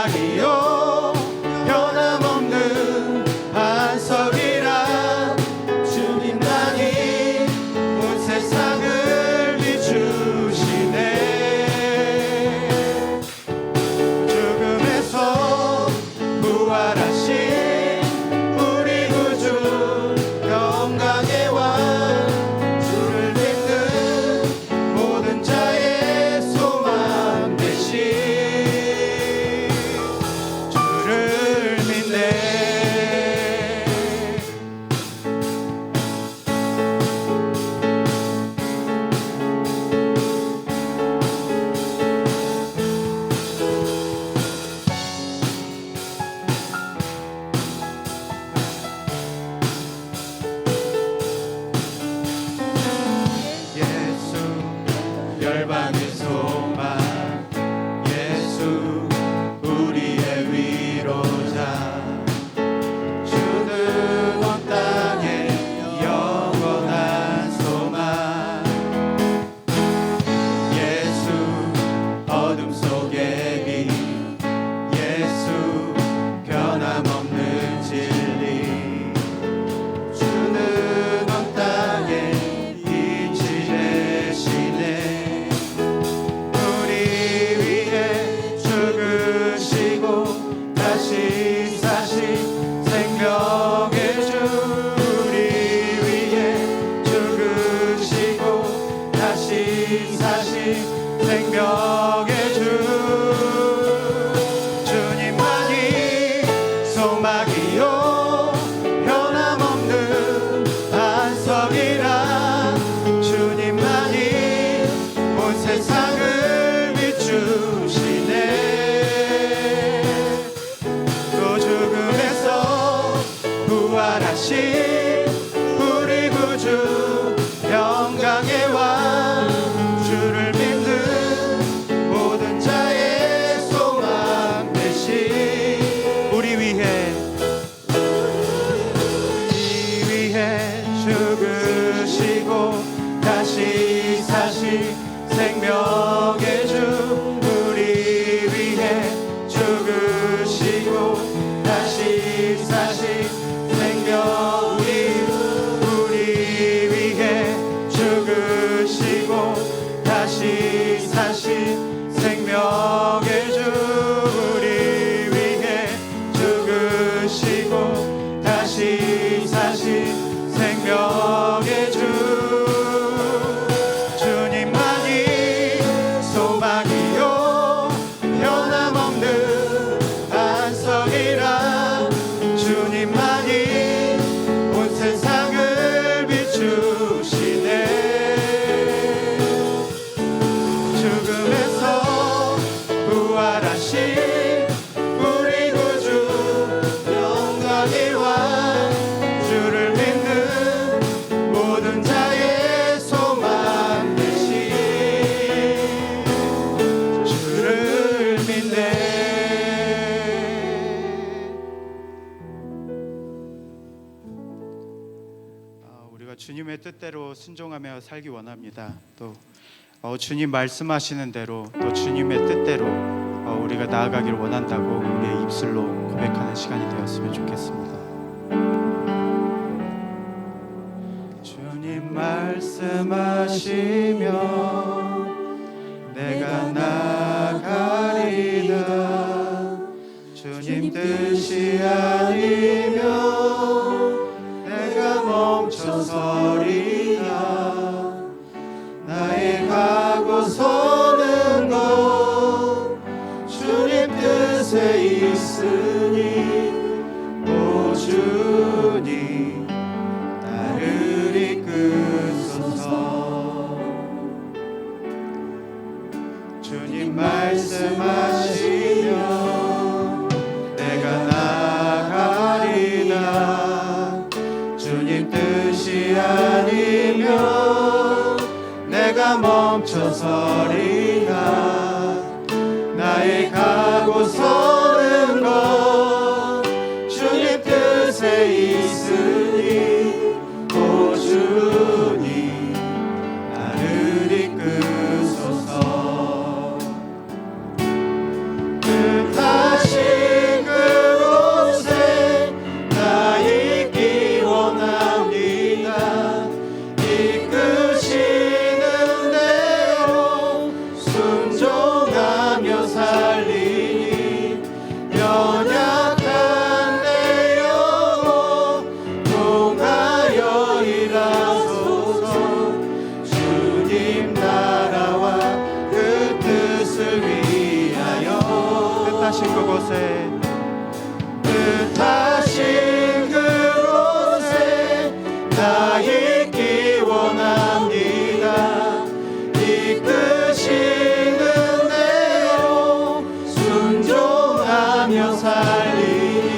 소망이요 변함없는 반석이라 주님만이 온 세상을 비추시네. 죽음에서 부활하신 우리 구주 영광의 왕 주를 믿는 모든 자의 소망 되신 주를 믿네. 예수 열방의 소망 예수 우리의 위로자 주는 온 땅에 영원한 소망 예수 어둠 속의 빛 예수 변함없는 진리 주는 온 땅에 빛이 되시네. 우리 위해 죽으시고 다시 사신 생명의 주 우리 위해 죽으시고 다시 사신 생명의 주 주님만이 소망이요 변함없는 반석이라 주님만이 온 세상을 비추시네. 또 죽음에서 부활하신 우리 구주 영광의 왕 주를 믿는 모든 자의 소망 되신 우리 위해 죽으시고 다시 사신 생명의 주 우리 위해 죽으시고 다시 사신 생명 우리 위해 죽으시고 다시 사신 생명의 주 우리 위해 죽으시고 다시 사신 생명의 주 주님만이 소망이요 변함없는 반석이라 주님만이 온 세상을 비추시네. 죽음에서 부활하신 우리 구주 영광의 왕 주를 믿는 모든 자의 소망 되신 주를 믿네. 우리가 주님의 뜻대로 순종하며 살기 원합니다. 또 주님 말씀하시는 대로 또 주님의 뜻대로 우리가 나아가기를 원한다고 우리의 입술로 고백하는 시간이 되었으면 좋겠습니다. 주님 말씀하시면 내가 나아가리다. 주님 뜻이 아니면 내가 멈춰서리다. 나의 가고 서는 것 주님 뜻에 있으니 오 주님 나를 이끄소서. 주님 말씀하시면 내가 나아가리다. 주님 뜻이 아니면 내가 멈춰서리다. 나의 가고 서는 것 주님 뜻에 있으니 오 주님 나를 이끄소서. 뜻하신 연약한 내 영혼 통하여 일하소서. 주님 나라와 그 뜻을 위하여 뜻하신 그곳에 뜻하신 그곳에 나 있기 원합니다. 이끄시는 대로 순종하며 살리니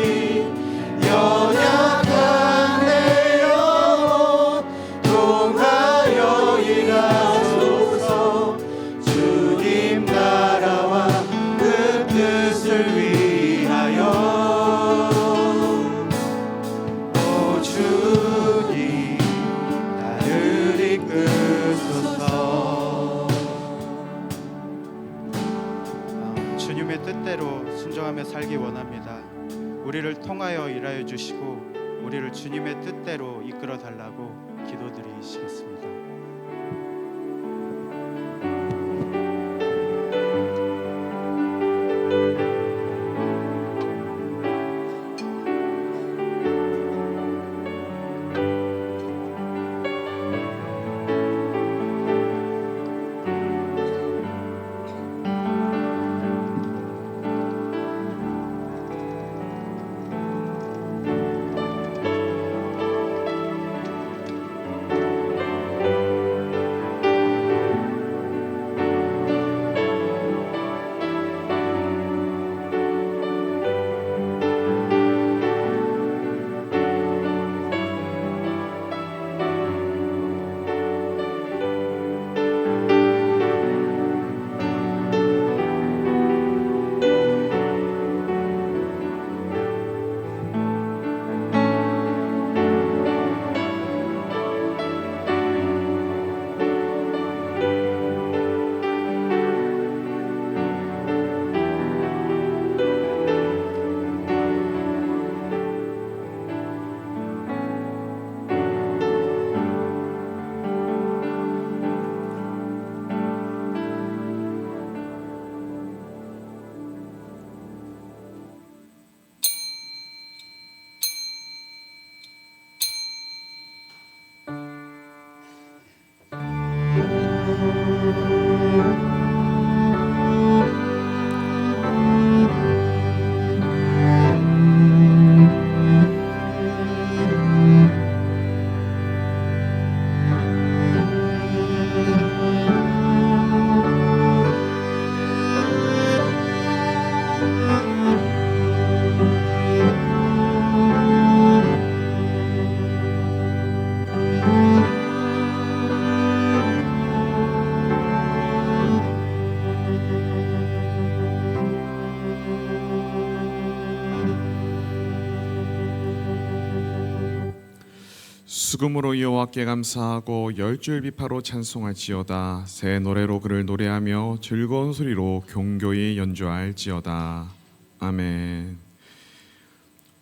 연약한 내 영혼 통하여 일하소서. 주님 나라와 그 뜻을 위하여 주님 나를 이끄소서. 주님의 뜻대로 순종하며 살기 원합니다. 우리를 통하여 일하여 주시고 우리를 주님의 뜻대로 이끌어 달라고 기도드리시겠습니다. 수금으로 여호와께 감사하고 열줄 비파로 찬송할지어다. 새 노래로 그를 노래하며 즐거운 소리로 경교히 연주할지어다. 아멘.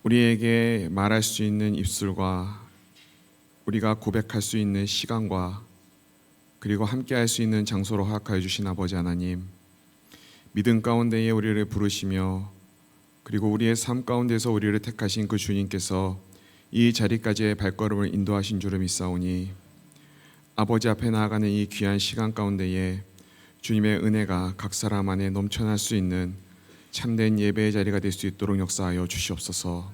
우리에게 말할 수 있는 입술과 우리가 고백할 수 있는 시간과 그리고 함께할 수 있는 장소로 허락하여 주신 아버지 하나님, 믿음 가운데에 우리를 부르시며 그리고 우리의 삶 가운데서 우리를 택하신 그 주님께서 이 자리까지의 발걸음을 인도하신 줄을 믿사오니 아버지 앞에 나아가는 이 귀한 시간 가운데에 주님의 은혜가 각 사람 안에 넘쳐날 수 있는 참된 예배의 자리가 될 수 있도록 역사하여 주시옵소서.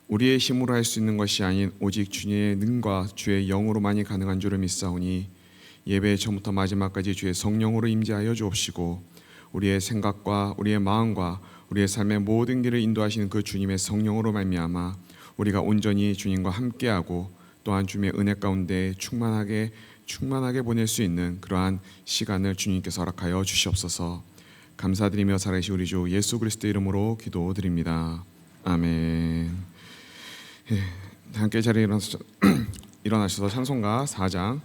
우리의 힘으로 할 수 있는 것이 아닌 오직 주님의 능과 주의 영으로만이 가능한 줄을 믿사오니 예배의 처음부터 마지막까지 주의 성령으로 임재하여 주옵시고 우리의 생각과 우리의 마음과 우리의 삶의 모든 길을 인도하시는 그 주님의 성령으로 말미암아 우리가 온전히 주님과 함께하고 또한 주님의 은혜 가운데 충만하게 보낼 수 있는 그러한 시간을 주님께서 허락하여 주시옵소서. 감사드리며 살아계신 우리 주 예수 그리스도 이름으로 기도드립니다. 아멘. 함께 자리에 일어나셔서 찬송가 4장,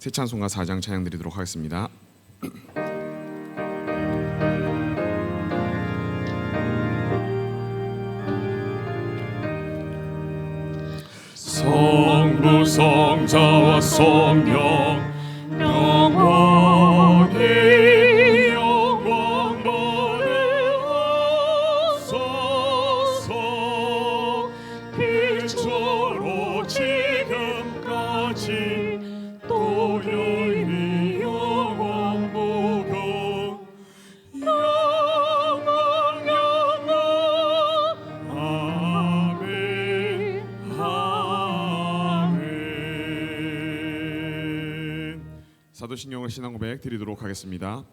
새 찬송가 4장 찬양 드리도록 하겠습니다. 성부 성자와 성령 영원히 영광 받으소서. 사도신경을 신앙 고백 드리도록 하겠습니다.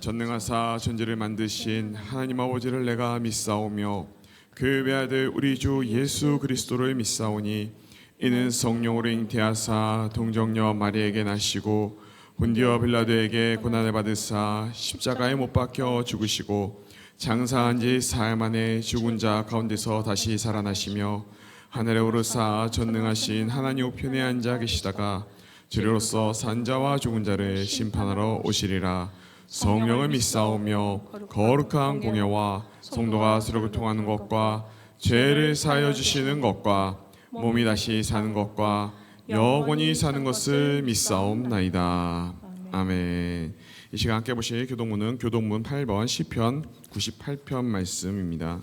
전능하사 천지를 만드신 하나님 아버지를 내가 믿사오며 그 외아들 우리 주 예수 그리스도를 믿사오니 이는 성령으로 잉태하사 동정녀 마리에게 나시고 본디오 빌라도에게 고난을 받으사 십자가에 못 박혀 죽으시고 장사한 지 사흘 만에 죽은 자 가운데서 다시 살아나시며 하늘에 오르사 전능하신 하나님 우편에 앉아 계시다가 주로서 산자와 죽은 자를 심판하러 오시리라. 성령을 믿사오며 거룩한 공예와 성도가 서로 통하는 것과 죄를 사하여 주시는 것과 몸이 다시 사는 것과 영원히 사는 것을 믿사옵나이다. 아멘. 이 시간 함께 보실 교독문은 교독문 8번 시편 98편 말씀입니다.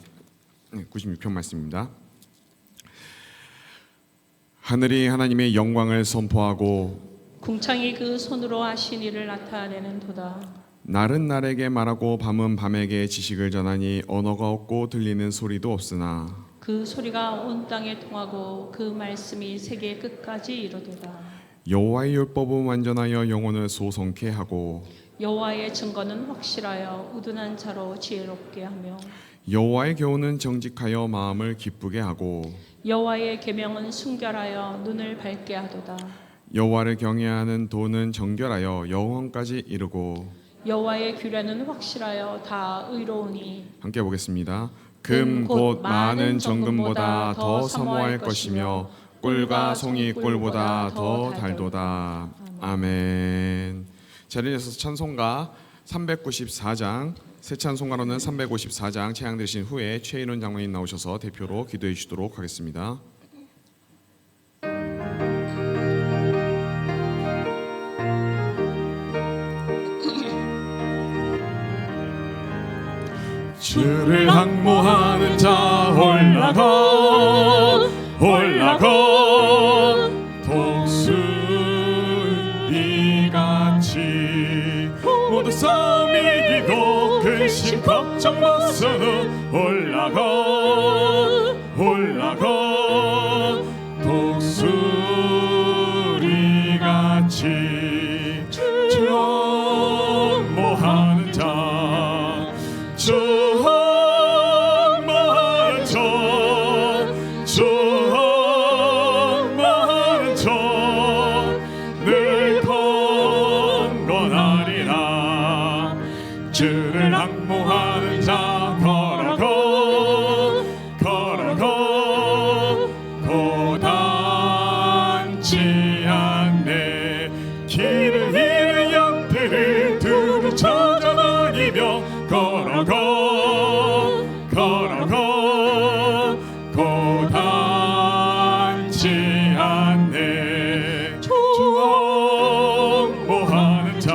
96편 말씀입니다. 하늘이 하나님의 영광을 선포하고 궁창이 그 손으로 하신 일을 나타내는도다. 날은 날에게 말하고 밤은 밤에게 지식을 전하니 언어가 없고 들리는 소리도 없으나 그 소리가 온 땅에 통하고 그 말씀이 세계 끝까지 이르도다. 여호와의 율법은 완전하여 영혼을 소성케 하고 여호와의 증거는 확실하여 우둔한 자로 지혜롭게 하며 여호와의 교훈은 정직하여 마음을 기쁘게 하고 여호와의 계명은 순결하여 눈을 밝게 하도다. 여호와를 경외하는 도는 정결하여 영원까지 이르고 여호와의 규례는 확실하여 다 의로우니 함께 보겠습니다. 금 곧 많은 정금보다 더 사모할 것이며 꿀과 송이 꿀보다 더 달도다. 아멘. 자리에서 찬송가 394장 새 찬송가로는 354장 찬양 드신 후에 최인원 장로님 나오셔서 대표로 기도해 주시도록 하겠습니다. 주를 항모하는 자 올라가 독수리같이 모두 싸움 이기고 근심 걱정 벗어는 올라가 독수리같이 주 항모하는 자 늘 건건하리라. 주를 항모하는 자 걸어가 고단치 않네. 길을 잃은 양들을 두루 찾아다니며 걸어가 고단치 않네. 주 항모하는 자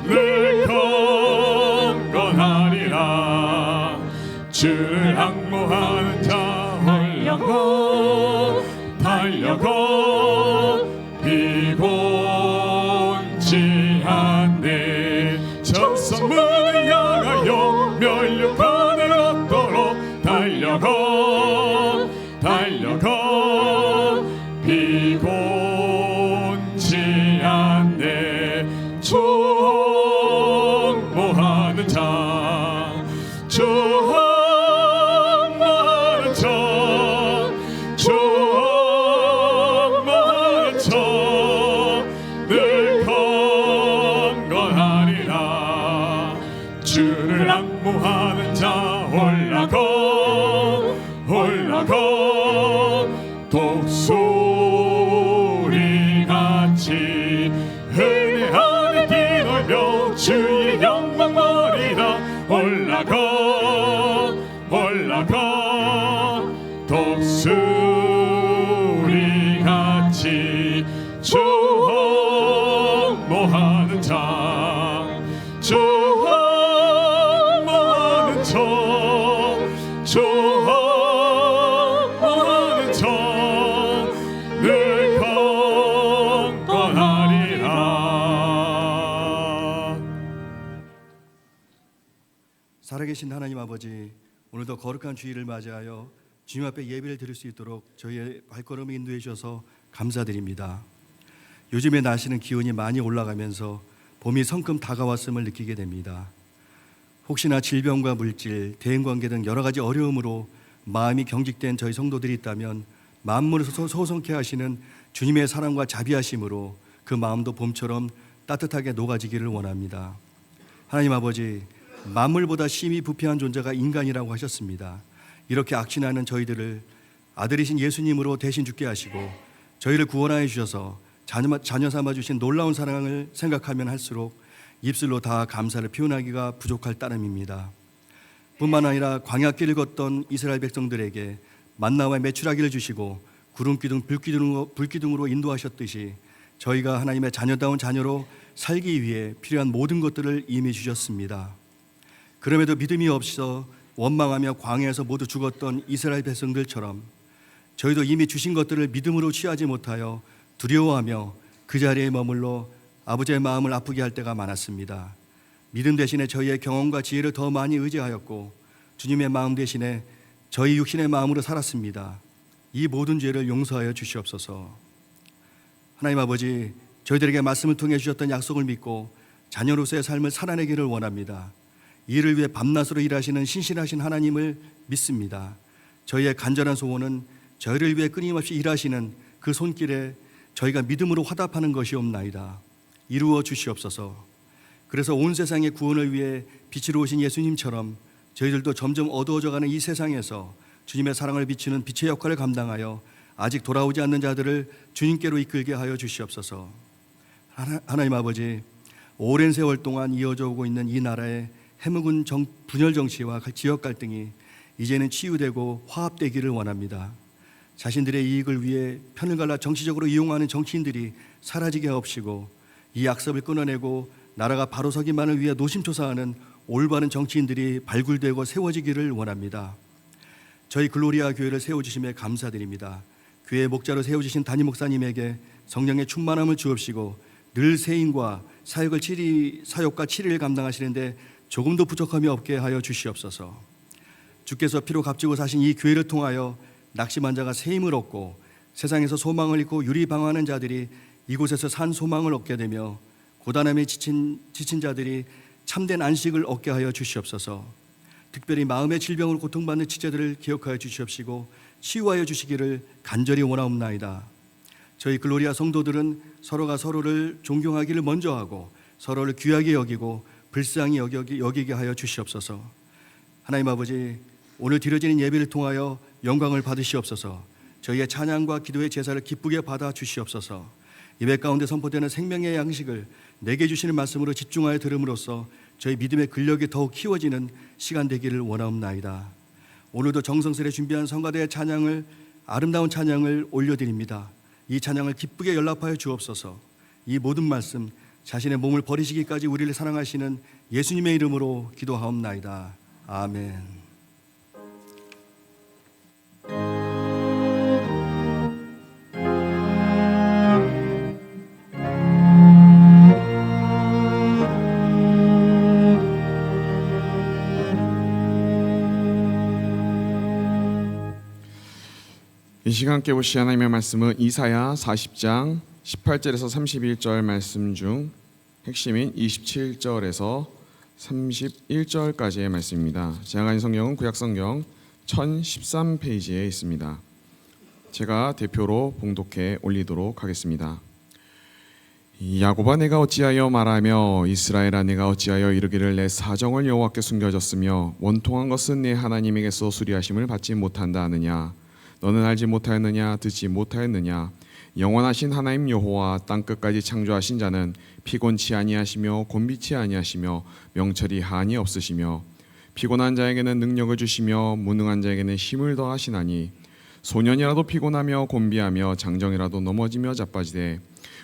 늘 건건하리라. 주를 항모하는 자 달려가 비곤치 않네. 정성문을 향하여 멸류관을 얻도록 달려가 비곤치 않네. 주 항모하는 자 늘 건건하리라. 주를 항모하는 자 올라가 독수리같이 은혜 안에 뛰놀며 주의 영광 머리다. 올라가 독수리같이 주 항모하는 자 주 살아계신 하나님 아버지, 오늘도 거룩한 주일을 맞이하여 주님 앞에 예배를 드릴 수 있도록 저희의 발걸음을 인도해 주셔서 감사드립니다. 요즘에 날씨는 기온이 많이 올라가면서 봄이 성큼 다가왔음을 느끼게 됩니다. 혹시나 질병과 물질, 대인관계 등 여러 가지 어려움으로 마음이 경직된 저희 성도들이 있다면 만물을 소성케 하시는 주님의 사랑과 자비하심으로 그 마음도 봄처럼 따뜻하게 녹아지기를 원합니다. 하나님 아버지, 만물보다 심히 부패한 존재가 인간이라고 하셨습니다. 이렇게 악진하는 저희들을 아들이신 예수님으로 대신 죽게 하시고 저희를 구원하여 주셔서 자녀 삼아 주신 놀라운 사랑을 생각하면 할수록 입술로 다 감사를 표현하기가 부족할 따름입니다. 뿐만 아니라 광야길을 걷던 이스라엘 백성들에게 만나와 메추라기를 주시고 구름기둥, 불기둥으로 인도하셨듯이 저희가 하나님의 자녀다운 자녀로 살기 위해 필요한 모든 것들을 이미 주셨습니다. 그럼에도 믿음이 없어 원망하며 광야에서 모두 죽었던 이스라엘 백성들처럼 저희도 이미 주신 것들을 믿음으로 취하지 못하여 두려워하며 그 자리에 머물러 아버지의 마음을 아프게 할 때가 많았습니다. 믿음 대신에 저희의 경험과 지혜를 더 많이 의지하였고 주님의 마음 대신에 저희 육신의 마음으로 살았습니다. 이 모든 죄를 용서하여 주시옵소서. 하나님 아버지, 저희들에게 말씀을 통해 주셨던 약속을 믿고 자녀로서의 삶을 살아내기를 원합니다. 이를 위해 밤낮으로 일하시는 신실하신 하나님을 믿습니다. 저희의 간절한 소원은 저희를 위해 끊임없이 일하시는 그 손길에 저희가 믿음으로 화답하는 것이옵나이다. 이루어 주시옵소서. 그래서 온 세상의 구원을 위해 빛으로 오신 예수님처럼 저희들도 점점 어두워져가는 이 세상에서 주님의 사랑을 비추는 빛의 역할을 감당하여 아직 돌아오지 않는 자들을 주님께로 이끌게 하여 주시옵소서. 하나님 아버지, 오랜 세월 동안 이어져 오고 있는 이 나라의 해묵은 분열 정치와 지역 갈등이 이제는 치유되고 화합되기를 원합니다. 자신들의 이익을 위해 편을 갈라 정치적으로 이용하는 정치인들이 사라지게 하옵시고 이 악습을 끊어내고 나라가 바로 서기만을 위해 노심초사하는 올바른 정치인들이 발굴되고 세워지기를 원합니다. 저희 글로리아 교회를 세워주심에 감사드립니다. 교회 목자로 세워주신 담임 목사님에게 성령의 충만함을 주옵시고 늘 세임과 사역과 치리를 감당하시는데 조금도 부족함이 없게 하여 주시옵소서. 주께서 피로 값지고 사신 이 교회를 통하여 낙심한 자가 새 힘을 얻고 세상에서 소망을 잃고 유리방황하는 자들이 이곳에서 산 소망을 얻게 되며 고단함에 지친 자들이 참된 안식을 얻게 하여 주시옵소서. 특별히 마음의 질병으로 고통받는 지체들을 기억하여 주시옵시고 치유하여 주시기를 간절히 원하옵나이다. 저희 글로리아 성도들은 서로가 서로를 존경하기를 먼저 하고 서로를 귀하게 여기고 불쌍히 여기게 하여 주시옵소서. 하나님 아버지, 오늘 드려지는 예배를 통하여 영광을 받으시옵소서. 저희의 찬양과 기도의 제사를 기쁘게 받아 주시옵소서. 예배 가운데 선포되는 생명의 양식을 내게 주시는 말씀으로 집중하여 들음으로써 저희 믿음의 근력이 더욱 키워지는 시간 되기를 원하옵나이다. 오늘도 정성스레 준비한 성가대의 아름다운 찬양을 올려드립니다. 이 찬양을 기쁘게 연락하여 주옵소서. 이 모든 말씀 자신의 몸을 버리시기까지 우리를 사랑하시는 예수님의 이름으로 기도하옵나이다. 아멘. 이 시간 함께 보실 하나님의 말씀은 이사야 40장 18절에서 31절 말씀 중 핵심인 27절에서 31절까지의 말씀입니다. 제가 가진 성경은 구약성경 1013페이지에 있습니다. 제가 대표로 봉독해 올리도록 하겠습니다. 야곱아, 내가 어찌하여 말하며 이스라엘아, 내가 어찌하여 이르기를 내 사정을 여호와께 숨겨졌으며 원통한 것은 내 하나님에게서 수리하심을 받지 못한다 하느냐. 너는 알지 못하였느냐, 듣지 못하였느냐. 영원하신 하나님 여호와 땅끝까지 창조하신 자는 피곤치 아니하시며 곤비치 아니하시며 명철이 한이 없으시며 피곤한 자에게는 능력을 주시며 무능한 자에게는 힘을 더하시나니 소년이라도 피곤하며 곤비하며 장정이라도 넘어지며 자빠지되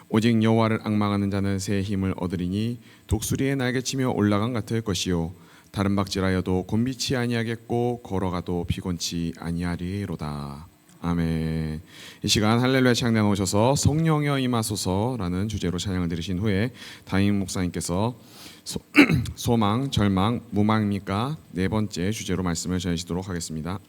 오직 여호와를 앙망하는 자는 새 힘을 얻으리니 독수리의 날개치며 올라간 같을 것이요 다른 박질하여도 곤비치 아니하겠고 걸어가도 피곤치 아니하리로다. 아멘. 이 시간 할렐루야 찬양 오셔서 성령여 임하소서라는 주제로 찬양을 들으신 후에 담임 목사님께서 소망, 절망, 무망입니까? 네 번째 주제로 말씀을 전하시도록 하겠습니다.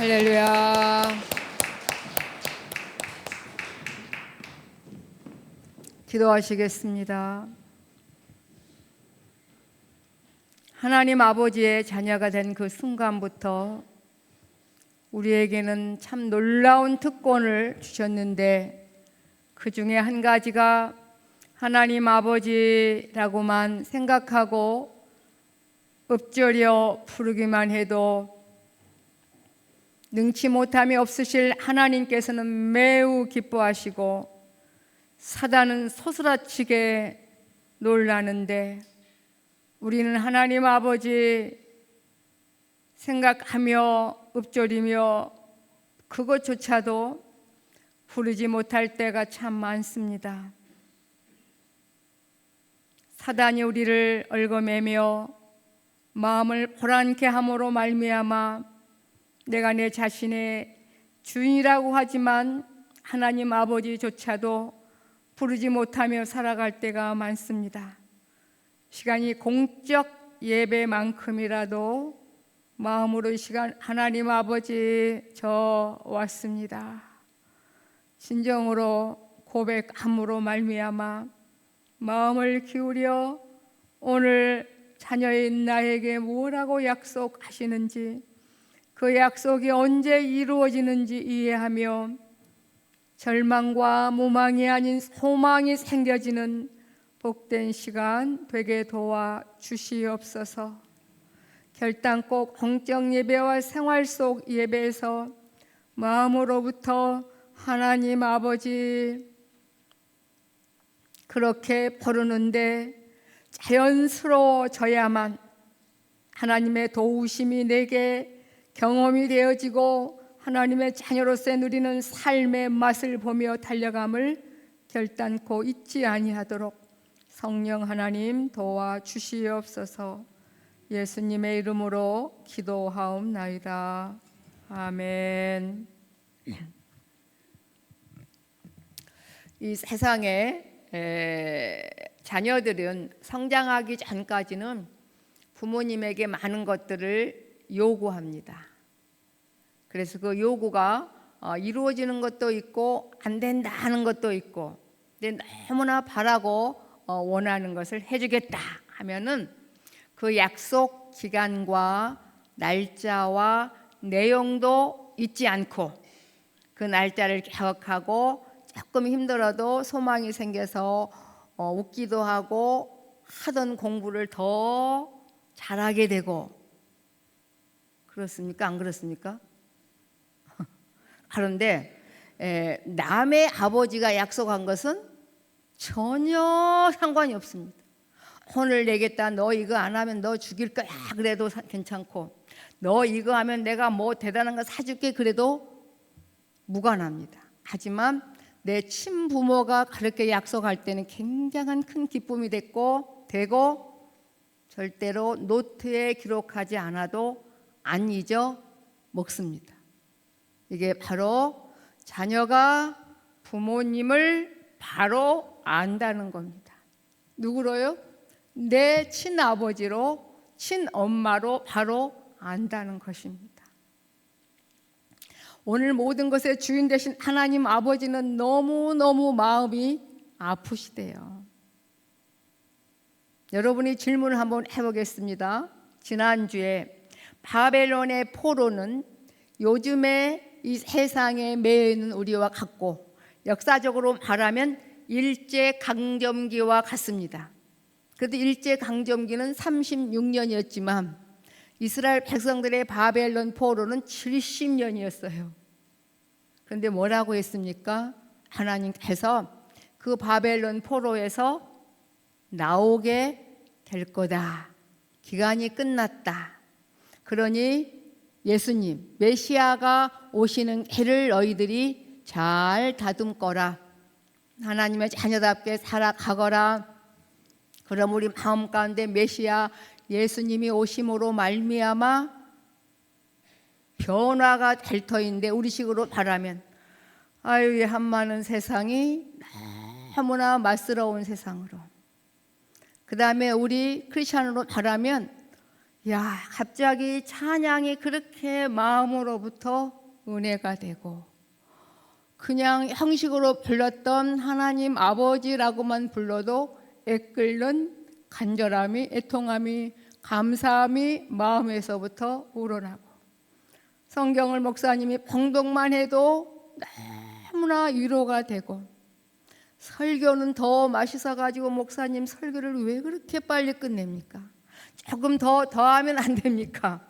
할렐루야. 기도하시겠습니다. 하나님 아버지의 자녀가 된 그 순간부터 우리에게는 참 놀라운 특권을 주셨는데, 그 중에 한 가지가 하나님 아버지라고만 생각하고 읊조려 부르기만 해도 능치 못함이 없으실 하나님께서는 매우 기뻐하시고 사단은 소스라치게 놀라는데, 우리는 하나님 아버지 생각하며 읊조리며 그것조차도 부르지 못할 때가 참 많습니다. 사단이 우리를 얽어매며 마음을 불안케 함으로 말미암아 내가 내 자신의 주인이라고 하지만 하나님 아버지조차도 부르지 못하며 살아갈 때가 많습니다. 시간이 공적 예배만큼이라도 마음으로 이 시간 하나님 아버지 저 왔습니다. 진정으로 고백함으로 말미암아 마음을 기울여 오늘 자녀인 나에게 뭐라고 약속하시는지, 그 약속이 언제 이루어지는지 이해하며 절망과 무망이 아닌 소망이 생겨지는 복된 시간 되게 도와 주시옵소서. 결단코 공적 예배와 생활 속 예배에서 마음으로부터 하나님 아버지 그렇게 부르는데 자연스러워져야만 하나님의 도우심이 내게 경험이 되어지고 하나님의 자녀로서 누리는 삶의 맛을 보며 달려감을 결단코 잊지 아니하도록 성령 하나님 도와주시옵소서. 예수님의 이름으로 기도하옵나이다. 아멘. 이 세상에 자녀들은 성장하기 전까지는 부모님에게 많은 것들을 요구합니다. 그래서 그 요구가 이루어지는 것도 있고 안 된다 하는 것도 있고, 근데 너무나 바라고 원하는 것을 해주겠다 하면은 그 약속 기간과 날짜와 내용도 잊지 않고 그 날짜를 기억하고 조금 힘들어도 소망이 생겨서 웃기도 하고 하던 공부를 더 잘하게 되고, 그렇습니까? 안 그렇습니까? 그런데 남의 아버지가 약속한 것은 전혀 상관이 없습니다. 혼을 내겠다, 너 이거 안 하면 너 죽일 거야 그래도 괜찮고, 너 이거 하면 내가 뭐 대단한 거 사줄게 그래도 무관합니다. 하지만 내 친부모가 그렇게 약속할 때는 굉장한 큰 기쁨이 되고 절대로 노트에 기록하지 않아도 안 잊어먹습니다. 이게 바로 자녀가 부모님을 바로 안다는 겁니다. 누구로요? 내 친아버지로, 친엄마로 바로 안다는 것입니다. 오늘 모든 것의 주인 되신 하나님 아버지는 너무너무 마음이 아프시대요. 여러분이 질문을 한번 해보겠습니다. 지난주에 바벨론의 포로는 요즘의 이 세상에 매여 있는 우리와 같고, 역사적으로 말하면 일제강점기와 같습니다. 그래도 일제강점기는 36년이었지만 이스라엘 백성들의 바벨론 포로는 70년이었어요. 그런데 뭐라고 했습니까? 하나님께서 그 바벨론 포로에서 나오게 될 거다. 기간이 끝났다. 그러니 예수님, 메시아가 오시는 길을 너희들이 잘 다듬거라. 하나님의 자녀답게 살아가거라. 그럼 우리 마음 가운데 메시아 예수님이 오심으로 말미암아 변화가 될 터인데, 우리식으로 말하면 아유, 이 한많은 세상이 너무나 맛스러운 세상으로, 그 다음에 우리 크리스찬으로 말하면 야, 갑자기 찬양이 그렇게 마음으로부터 은혜가 되고 그냥 형식으로 불렀던 하나님 아버지라고만 불러도 애끓는 간절함이, 애통함이, 감사함이 마음에서부터 우러나고 성경을 목사님이 봉독만 해도 너무나 위로가 되고 설교는 더 맛있어가지고 목사님 설교를 왜 그렇게 빨리 끝냅니까? 조금 더 하면 안 됩니까?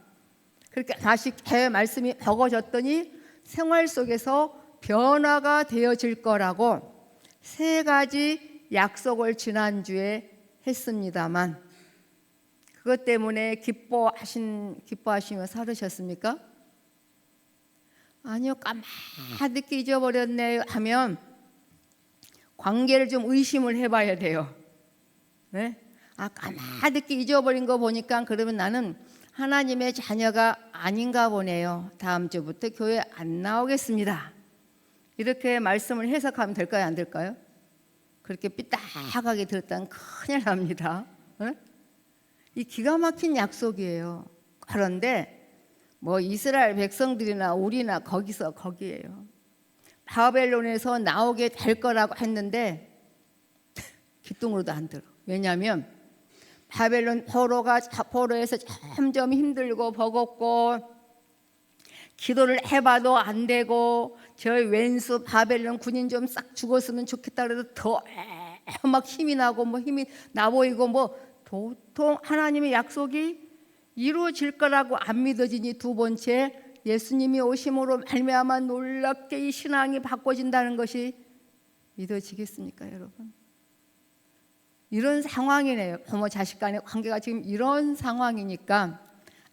그렇게 맛있게 말씀이 먹어졌더니 생활 속에서 변화가 되어질 거라고 3가지 약속을 지난주에 했습니다만 그것 때문에 기뻐하시며 살으셨습니까? 아니요, 까마득히 잊어버렸네 하면 관계를 좀 의심을 해봐야 돼요. 네? 까마득히 잊어버린 거 보니까 그러면 나는 하나님의 자녀가 아닌가 보네요. 다음 주부터 교회 안 나오겠습니다. 이렇게 말씀을 해석하면 될까요? 안 될까요? 그렇게 삐딱하게 들었다면 큰일 납니다. 네? 이 기가 막힌 약속이에요. 그런데 뭐 이스라엘 백성들이나 우리나 거기에요. 바벨론에서 나오게 될 거라고 했는데 귀뚱으로도 안 들어. 왜냐하면 바벨론 포로에서 점점 힘들고 버겁고 기도를 해봐도 안 되고 저희 왼수 바벨론 군인 좀 싹 죽었으면 좋겠다 그래도 더 막 힘이 나고 뭐 힘이 나 보이고 뭐 도통 하나님의 약속이 이루어질 거라고 안 믿어지니 두 번째 예수님이 오심으로 말미암아 놀랍게 이 신앙이 바꿔진다는 것이 믿어지겠습니까, 여러분? 이런 상황이네요. 부모 자식 간의 관계가 지금 이런 상황이니까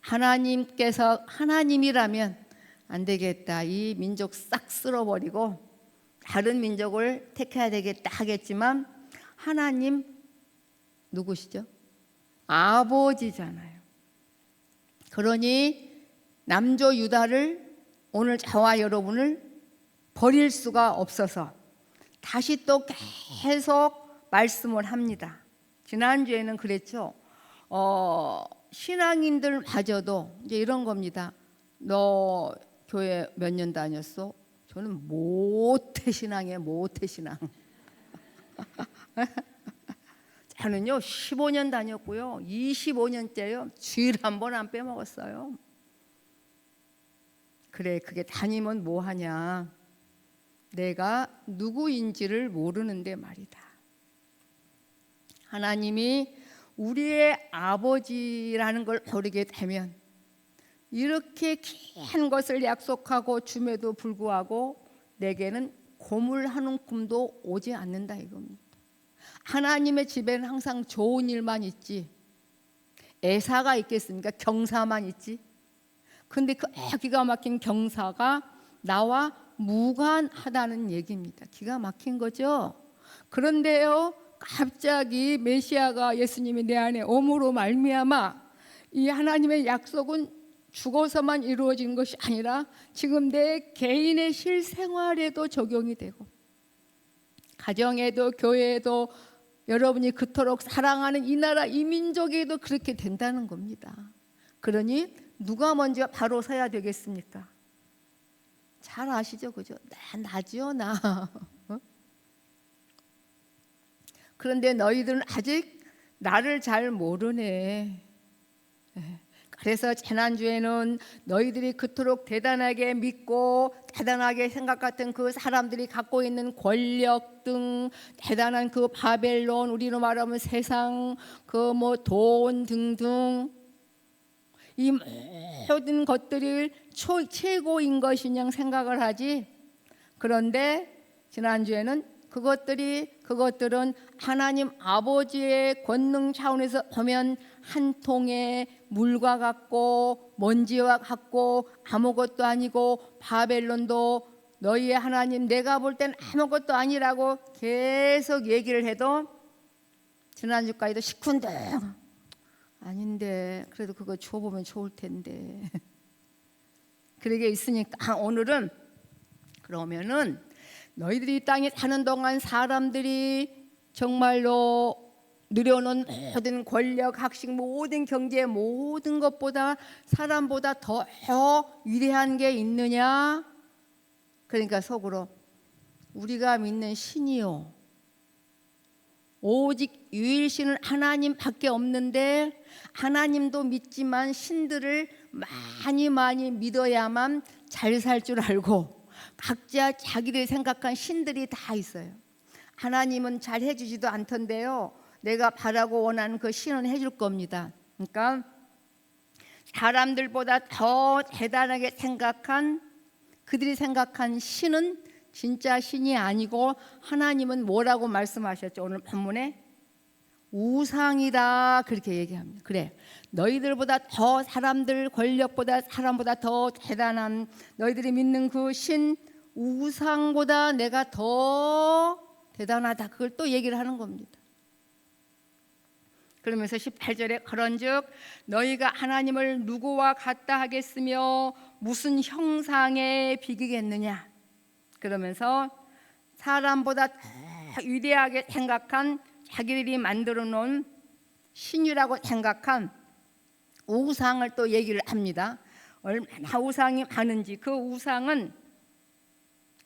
하나님께서 하나님이라면 안 되겠다. 이 민족 싹 쓸어버리고 다른 민족을 택해야 되겠다 하겠지만 하나님 누구시죠? 아버지잖아요. 그러니 남조 유다를 오늘 저와 여러분을 버릴 수가 없어서 다시 또 계속 말씀을 합니다. 지난주에는 그랬죠. 신앙인들마저도 이제 이런 겁니다. 너 교회 몇 년 다녔어? 저는 모태신앙이에요. 모태신앙. 저는요 15년 다녔고요. 25년째요. 주일 한 번 안 빼먹었어요. 그래, 그게 다니면 뭐하냐. 내가 누구인지를 모르는데 말이다. 하나님이 우리의 아버지라는 걸 모르게 되면 이렇게 긴 것을 약속하고 줌에도 불구하고 내게는 고물하는 꿈도 오지 않는다 이겁니다. 하나님의 집에는 항상 좋은 일만 있지 애사가 있겠습니까? 경사만 있지. 근데 그 기가 막힌 경사가 나와 무관하다는 얘기입니다. 기가 막힌 거죠. 그런데요 갑자기 메시아가 예수님이 내 안에 오므로 말미암아 이 하나님의 약속은 죽어서만 이루어진 것이 아니라 지금 내 개인의 실생활에도 적용이 되고 가정에도 교회에도 여러분이 그토록 사랑하는 이 나라 이 민족에도 그렇게 된다는 겁니다. 그러니 누가 먼저 바로 서야 되겠습니까? 잘 아시죠, 그죠? 나죠, 나. 그런데 너희들은 아직 나를 잘 모르네. 그래서 지난주에는 너희들이 그토록 대단하게 믿고 대단하게 생각했던 그 사람들이 갖고 있는 권력 등 대단한 그 바벨론, 우리로 말하면 세상, 그 뭐 돈 등등 이 모든 것들이 최고인 것이냐 생각을 하지. 그런데 지난주에는 그것들은 하나님 아버지의 권능 차원에서 보면 한 통의 물과 같고 먼지와 같고 아무것도 아니고 바벨론도 너희의 하나님 내가 볼 땐 아무것도 아니라고 계속 얘기를 해도 지난주까지도 시큰둥 아닌데 그래도 그거 줘보면 좋을 텐데 그러게 있으니까 오늘은 그러면은 너희들이 이 땅에 사는 동안 사람들이 정말로 누려놓은 모든 권력, 학식, 모든 경제, 모든 것보다 사람보다 더 위대한 게 있느냐? 그러니까 속으로 우리가 믿는 신이요, 오직 유일신은 하나님밖에 없는데 하나님도 믿지만 신들을 많이 믿어야만 잘 살 줄 알고 각자 자기를 생각한 신들이 다 있어요. 하나님은 잘 해주지도 않던데요, 내가 바라고 원하는 그 신은 해줄 겁니다. 그러니까 사람들보다 더 대단하게 생각한, 그들이 생각한 신은 진짜 신이 아니고 하나님은 뭐라고 말씀하셨죠? 오늘 본문에 우상이다 그렇게 얘기합니다. 그래, 너희들보다 더 사람들, 권력보다 사람보다 더 대단한 너희들이 믿는 그 신 우상보다 내가 더 대단하다, 그걸 또 얘기를 하는 겁니다. 그러면서 18절에 그런즉 너희가 하나님을 누구와 같다 하겠으며 무슨 형상에 비기겠느냐, 그러면서 사람보다 더 위대하게 생각한, 자기들이 만들어 놓은 신이라고 생각한 우상을 또 얘기를 합니다. 얼마나 우상이 많은지. 그 우상은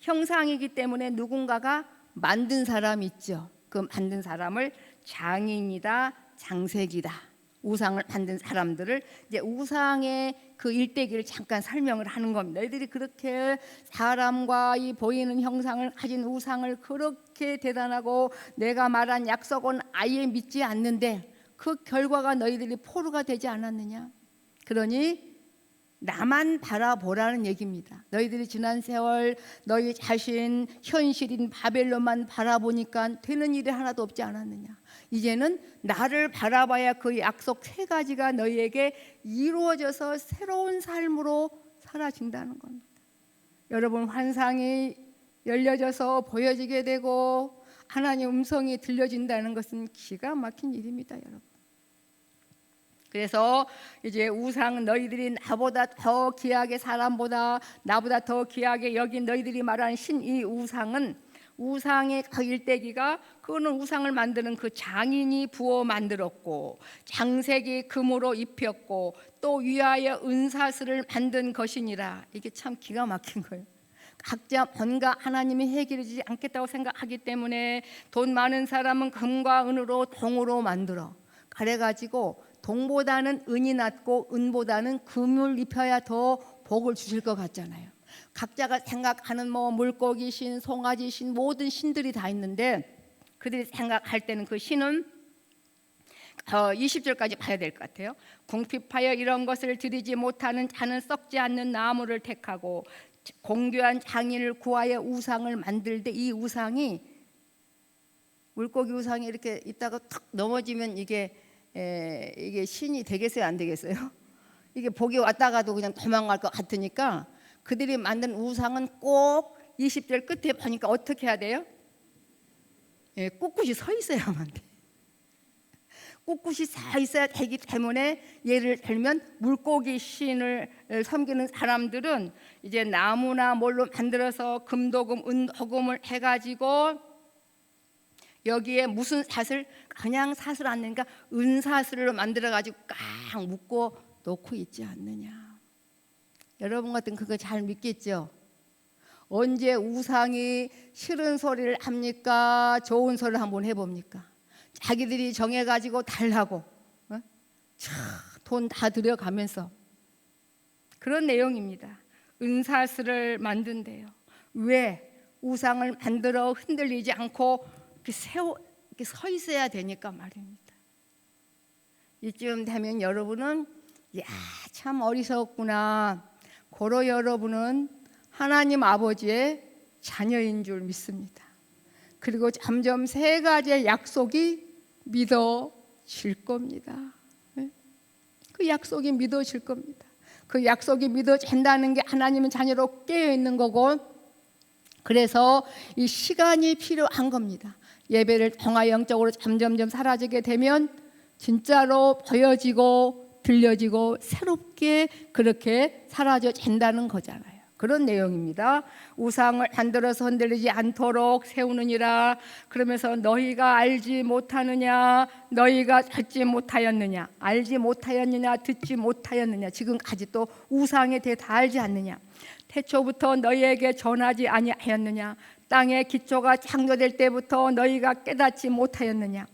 형상이기 때문에 누군가가 만든 사람이 있죠. 그 만든 사람을 장인이다, 장색이다, 우상을 만든 사람들을 이제 우상의 그 일대기를 잠깐 설명을 하는 겁니다. 너희들이 그렇게 사람과 이 보이는 형상을 가진 우상을 그렇게 대단하고 내가 말한 약속은 아예 믿지 않는데 그 결과가 너희들이 포로가 되지 않았느냐? 그러니 나만 바라보라는 얘기입니다. 너희들이 지난 세월 너희 자신 현실인 바벨론만 바라보니까 되는 일이 하나도 없지 않았느냐? 이제는 나를 바라봐야 그 약속 3가지가 너희에게 이루어져서 새로운 삶으로 사라진다는 겁니다. 여러분, 환상이 열려져서 보여지게 되고 하나님의 음성이 들려진다는 것은 기가 막힌 일입니다, 여러분. 그래서 이제 우상, 너희들이 나보다 더 귀하게, 사람보다 나보다 더 귀하게 여긴 너희들이 말하는 신, 이 우상은, 우상의 그 일대기가, 그거는 우상을 만드는 그 장인이 부어 만들었고 장색이 금으로 입혔고 또 위하여 은사슬을 만든 것이니라. 이게 참 기가 막힌 거예요. 각자 뭔가 하나님이 해결해주지 않겠다고 생각하기 때문에 돈 많은 사람은 금과 은으로, 동으로 만들어. 그래가지고 동보다는 은이 낫고 은보다는 금을 입혀야 더 복을 주실 것 같잖아요. 각자가 생각하는 뭐 물고기 신, 송아지 신, 모든 신들이 다 있는데 그들이 생각할 때는 그 신은 20절까지 봐야 될 것 같아요. 궁핍하여 이런 것을 드리지 못하는 자는 썩지 않는 나무를 택하고 공교한 장인을 구하여 우상을 만들되, 이 우상이, 물고기 우상이 이렇게 있다가 탁 넘어지면 이게 신이 되겠어요, 안 되겠어요? 이게 복이 왔다가도 그냥 도망갈 것 같으니까 그들이 만든 우상은 꼭 20절 끝에 보니까 어떻게 해야 돼요? 꿋꿋이 서 있어야만 돼. 꿋꿋이 서 있어야 되기 때문에, 예를 들면 물고기 신을 섬기는 사람들은 이제 나무나 뭘로 만들어서 금도금, 은도금을 해가지고 여기에 무슨 사슬, 그냥 사슬 안 내니까 은사슬로 만들어가지고 깡 묶고 놓고 있지 않느냐. 여러분 같은 그거 잘 믿겠죠? 언제 우상이 싫은 소리를 합니까? 좋은 소리를 한번 해봅니까? 자기들이 정해가지고 달라고 돈 다 들여가면서 그런 내용입니다. 은사슬을 만든대요. 왜? 우상을 만들어 흔들리지 않고 이렇게 서 있어야 되니까 말입니다. 이쯤 되면 여러분은 참 어리석구나. 고로 여러분은 하나님 아버지의 자녀인 줄 믿습니다. 그리고 점점 3가지의 약속이 믿어질 겁니다. 그 약속이 믿어질 겁니다. 그 약속이 믿어진다는 게 하나님은 자녀로 깨어 있는 거고, 그래서 이 시간이 필요한 겁니다. 예배를 통하여 영적으로 점점점 사라지게 되면 진짜로 보여지고 들려지고 새롭게 그렇게 사라져진다는 거잖아요. 그런 내용입니다. 우상을 만들어서 흔들리지 않도록 세우느니라. 그러면서 너희가 알지 못하느냐, 너희가 듣지 못하였느냐, 알지 못하였느냐, 듣지 못하였느냐, 지금까지 또 우상에 대해 다 알지 않느냐, 태초부터 너희에게 전하지 아니하였느냐, 땅의 기초가 창조될 때부터 너희가 깨닫지 못하였느냐.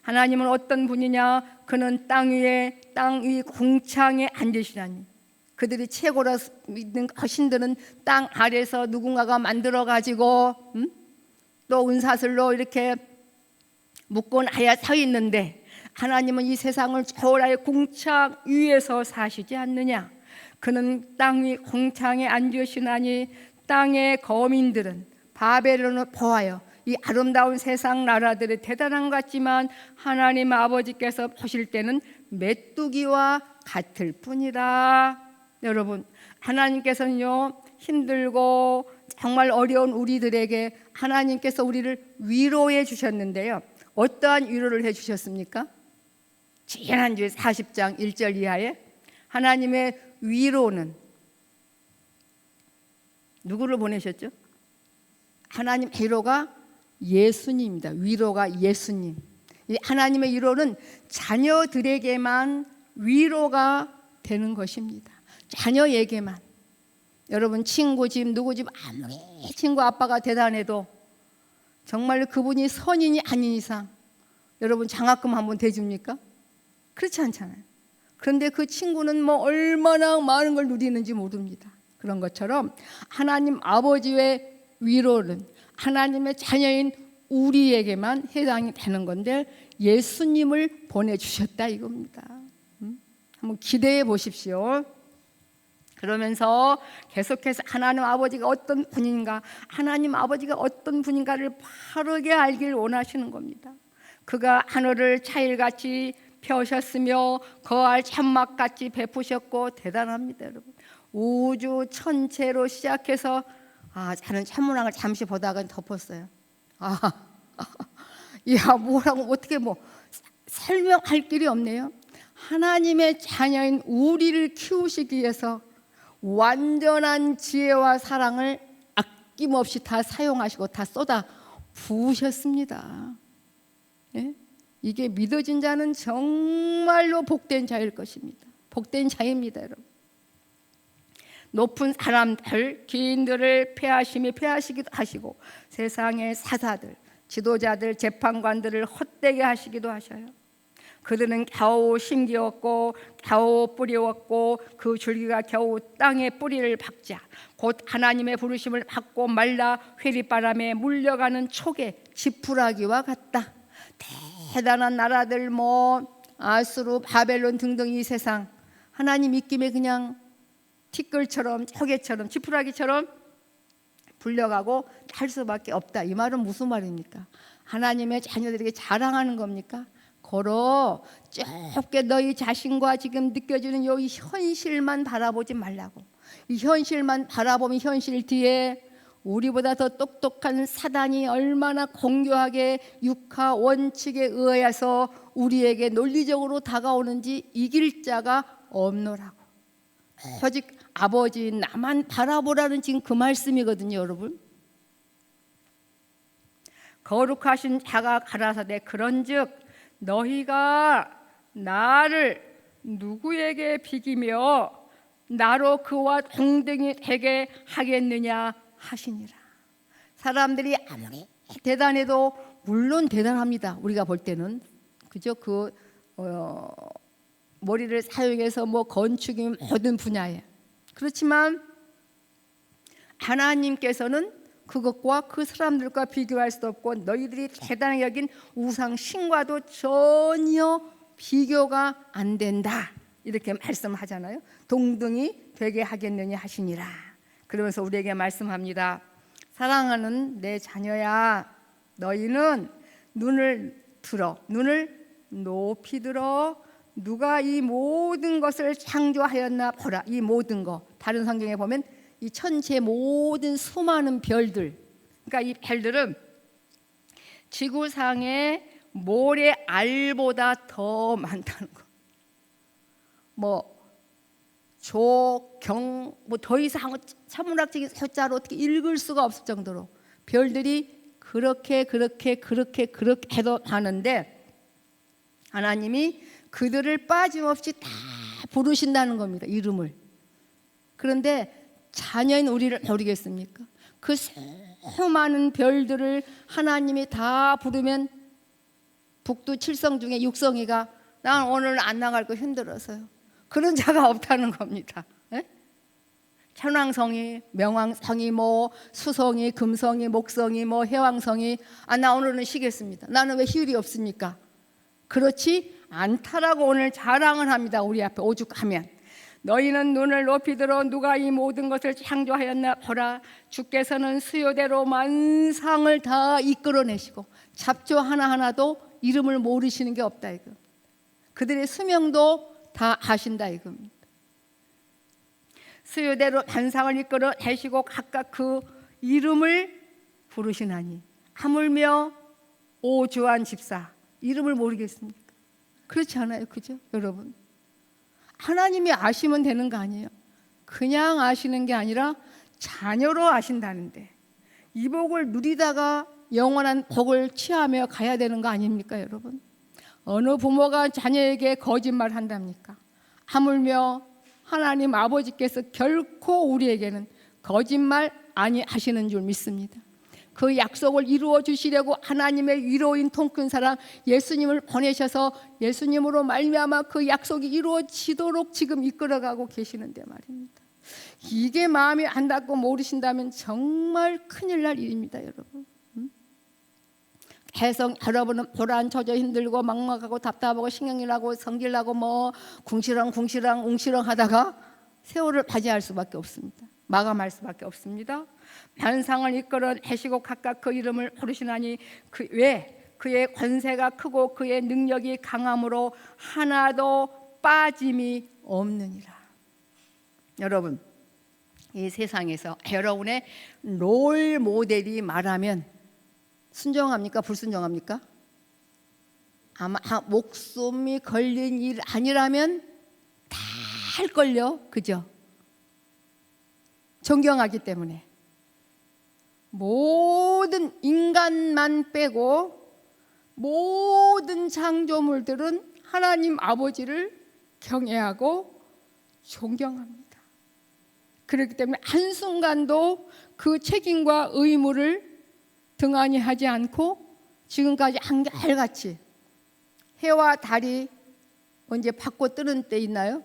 하나님은 어떤 분이냐? 그는 땅 위 궁창에 앉으시라니. 그들이 최고로 믿는 신들은 땅 아래서 누군가가 만들어 가지고 또 은사슬로 이렇게 묶고 나야 서 있는데, 하나님은 이 세상을 초월하여 궁창 위에서 사시지 않느냐. 그는 땅 위 궁창에 앉으시나니 땅의 거민들은 바벨론을 보아요 이 아름다운 세상 나라들이 대단한 것 같지만 하나님 아버지께서 보실 때는 메뚜기와 같을 뿐이다. 여러분, 하나님께서는요, 힘들고 정말 어려운 우리들에게 하나님께서 우리를 위로해 주셨는데요, 어떠한 위로를 해 주셨습니까? 지난주에 40장 1절 이하에 하나님의 위로는 누구를 보내셨죠? 하나님 위로가 예수님입니다. 위로가 예수님. 이 하나님의 위로는 자녀들에게만 위로가 되는 것입니다. 자녀에게만. 여러분, 친구 집, 누구 집 아무리 친구 아빠가 대단해도 정말 그분이 선인이 아닌 이상 여러분 장학금 한번 대줍니까? 그렇지 않잖아요. 그런데 그 친구는 뭐 얼마나 많은 걸 누리는지 모릅니다. 그런 것처럼 하나님 아버지의 위로는 하나님의 자녀인 우리에게만 해당이 되는 건데 예수님을 보내주셨다 이겁니다. 한번 기대해 보십시오. 그러면서 계속해서 하나님 아버지가 어떤 분인가, 하나님 아버지가 어떤 분인가를 바르게 알길 원하시는 겁니다. 그가 하늘을 차일같이 펴셨으며 거할 천막같이 베푸셨고 대단합니다. 여러분, 우주 천체로 시작해서 저는 천문학을 잠시 보다가 덮었어요. 뭐라고 어떻게 설명할 길이 없네요. 하나님의 자녀인 우리를 키우시기 위해서 완전한 지혜와 사랑을 아낌없이 다 사용하시고 다 쏟아 부으셨습니다. 예? 이게 믿어진 자는 정말로 복된 자일 것입니다. 복된 자입니다, 여러분. 높은 사람들, 기인들을 폐하시기도 하시고 세상의 사사들, 지도자들, 재판관들을 헛되게 하시기도 하셔요. 그들은 겨우 심기었고 겨우 뿌리었고 그 줄기가 겨우 땅에 뿌리를 박자 곧 하나님의 부르심을 받고 말라 회리바람에 물려가는 촉의 지푸라기와 같다. 대단한 나라들 아수르, 바벨론 등등 이 세상 하나님 입김에 그냥 티끌처럼 초개처럼 지푸라기처럼 불려가고 할 수밖에 없다. 이 말은 무슨 말입니까? 하나님의 자녀들에게 자랑하는 겁니까? 걸어 좁게 너희 자신과 지금 느껴지는 이 현실만 바라보지 말라고. 이 현실만 바라보면 현실 뒤에 우리보다 더 똑똑한 사단이 얼마나 공교하게 육하 원칙에 의해서 우리에게 논리적으로 다가오는지 이길 자가 없노라고. 오직 아버지 나만 바라보라는 지금 그 말씀이거든요, 여러분. 거룩하신 자가 가라사대 그런즉 너희가 나를 누구에게 비기며 나로 그와 동등이 되게 하겠느냐 하시니라. 사람들이 아무리 대단해도 물론 대단합니다. 우리가 볼 때는 그죠? 머리를 사용해서 건축이 모든 분야에 그렇지만 하나님께서는 그것과 그 사람들과 비교할 수도 없고 너희들이 대단하게 여긴 우상 신과도 전혀 비교가 안 된다 이렇게 말씀하잖아요. 동등이 되게 하겠느냐 하시니라. 그러면서 우리에게 말씀합니다. 사랑하는 내 자녀야, 너희는 눈을 높이 들어 누가 이 모든 것을 창조하였나 보라. 이 모든 것, 다른 성경에 보면 이 천체 모든 수많은 별들, 그러니까 이 별들은 지구상의 모래알보다 더 많다는 거. 조경 뭐 더 이상 천문학적인 숫자로 어떻게 읽을 수가 없을 정도로 별들이 그렇게 해도 하는데 하나님이 그들을 빠짐없이 다 부르신다는 겁니다. 이름을. 그런데 자녀인 우리를 모르겠습니까? 그 수많은 별들을 하나님이 다 부르면 북두 7성 중에 6성이가 난 오늘 안 나갈 거 힘들어서요. 그런 자가 없다는 겁니다. 에? 천왕성이, 명왕성이, 뭐 수성이, 금성이, 목성이, 뭐 해왕성이 나 오늘은 쉬겠습니다. 나는 왜 휴일이 없습니까? 그렇지 않다라고 오늘 자랑을 합니다. 우리 앞에 오죽하면 너희는 눈을 높이 들어 누가 이 모든 것을 창조하였나 보라. 주께서는 수요대로 만상을 다 이끌어내시고 잡조 하나하나도 이름을 모르시는 게 없다 이거. 그들의 수명도 다 아신다 이겁니다. 수요대로 만상을 이끌어내시고 각각 그 이름을 부르시나니 하물며 오주한 집사 이름을 모르겠습니까? 그렇지 않아요, 그죠, 여러분? 하나님이 아시면 되는 거 아니에요? 그냥 아시는 게 아니라 자녀로 아신다는데 이 복을 누리다가 영원한 복을 취하며 가야 되는 거 아닙니까, 여러분? 어느 부모가 자녀에게 거짓말 한답니까? 하물며 하나님 아버지께서 결코 우리에게는 거짓말 아니하시는 줄 믿습니다. 그 약속을 이루어 주시려고 하나님의 위로인 통큰 사랑 예수님을 보내셔서 예수님으로 말미암아 그 약속이 이루어지도록 지금 이끌어가고 계시는데 말입니다. 이게 마음이 안 닿고 모르신다면 정말 큰일 날 일입니다, 여러분. 계속 여러분은 불안, 처져 힘들고 막막하고 답답하고 신경이 나고 성질나고 뭐 궁시렁 하다가 세월을 맞이할 수밖에 없습니다. 마감할 수밖에 없습니다. 만상을 이끌어내시고 각각 그 이름을 부르시나니 왜? 그의 권세가 크고 그의 능력이 강함으로 하나도 빠짐이 없느니라. 여러분, 이 세상에서 여러분의 롤 모델이 말하면 순종합니까? 불순종합니까? 아마 목숨이 걸린 일 아니라면 다 할걸요, 그죠? 존경하기 때문에 모든 인간만 빼고 모든 창조물들은 하나님 아버지를 경외하고 존경합니다. 그렇기 때문에 한순간도 그 책임과 의무를 등한히 하지 않고 지금까지 한결같이 해와 달이 언제 바꿔 뜨는 때 있나요?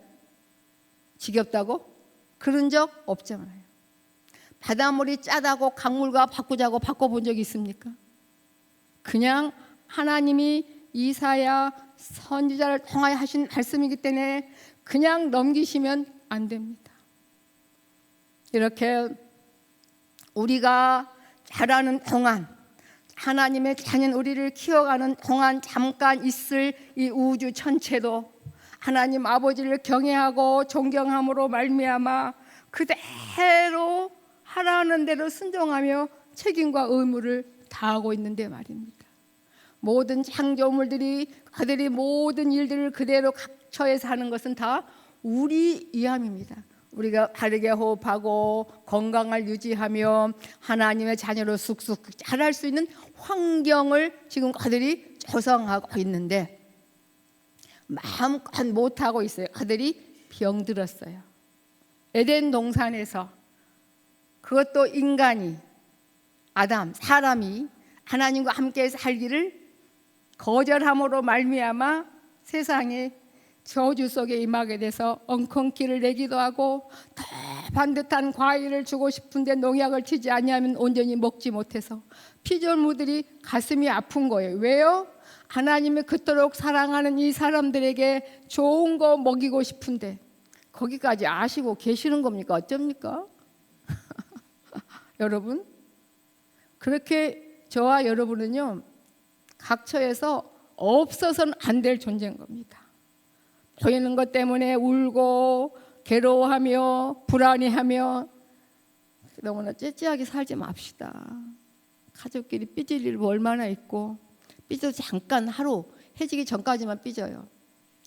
지겹다고? 그런 적 없잖아요. 바닷물이 짜다고 강물과 바꾸자고 바꿔본 적이 있습니까? 그냥 하나님이 이사야 선지자를 통하여 하신 말씀이기 때문에 그냥 넘기시면 안 됩니다. 이렇게 우리가 자라는 동안 하나님의 자녀인 우리를 키워가는 동안 잠깐 있을 이 우주 전체도 하나님 아버지를 경외하고 존경함으로 말미암아 그대로 하라는 대로 순종하며 책임과 의무를 다하고 있는데 말입니다. 모든 창조물들이 그들이 모든 일들을 그대로 각처에서 하는 것은 다 우리 위함입니다. 우리가 바르게 호흡하고 건강을 유지하며 하나님의 자녀로 쑥쑥 자랄 수 있는 환경을 지금 그들이 조성하고 있는데 마음껏 못하고 있어요. 그들이 병들었어요. 에덴 동산에서 그것도 인간이 사람이 하나님과 함께 살기를 거절함으로 말미암아 세상에 저주 속에 임하게 돼서 엉겅퀴를 내기도 하고 더 반듯한 과일을 주고 싶은데 농약을 치지 않으면 온전히 먹지 못해서 피조물들이 가슴이 아픈 거예요. 왜요? 하나님이 그토록 사랑하는 이 사람들에게 좋은 거 먹이고 싶은데 거기까지 아시고 계시는 겁니까? 어쩝니까? 여러분, 그렇게 저와 여러분은요 각처에서 없어서는 안 될 존재인 겁니다. 보이는 것 때문에 울고 괴로워하며 불안해하며 너무나 째째하게 살지 맙시다. 가족끼리 삐질 일 얼마나 있고 삐져도 잠깐 하루 해지기 전까지만 삐져요.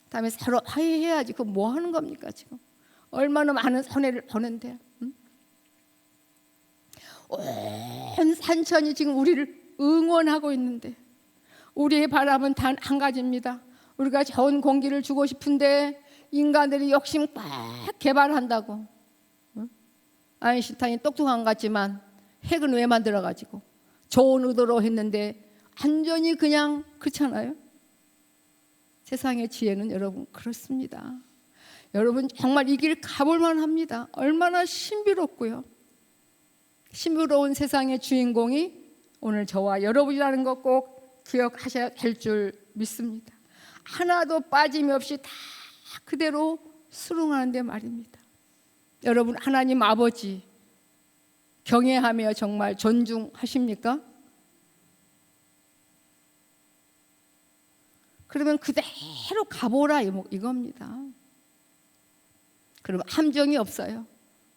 다음에 서로 화해해야지. 그거 뭐 하는 겁니까 지금? 얼마나 많은 손해를 보는데, 응? 온 산천이 지금 우리를 응원하고 있는데 우리의 바람은 단 한 가지입니다. 우리가 좋은 공기를 주고 싶은데 인간들이 욕심 꽉 개발한다고. 응? 아인슈타인이 똑똑한 것 같지만 핵은 왜 만들어가지고 좋은 의도로 했는데 완전히 그냥 그렇잖아요. 세상의 지혜는 여러분 그렇습니다. 여러분 정말 이 길 가볼만 합니다. 얼마나 신비롭고요. 신비로운 세상의 주인공이 오늘 저와 여러분이라는 것 꼭 기억하셔야 될 줄 믿습니다. 하나도 빠짐없이 다 그대로 수긍하는데 말입니다. 여러분 하나님 아버지 경외하며 정말 존중하십니까? 그러면 그대로 가보라 이겁니다. 그럼 함정이 없어요.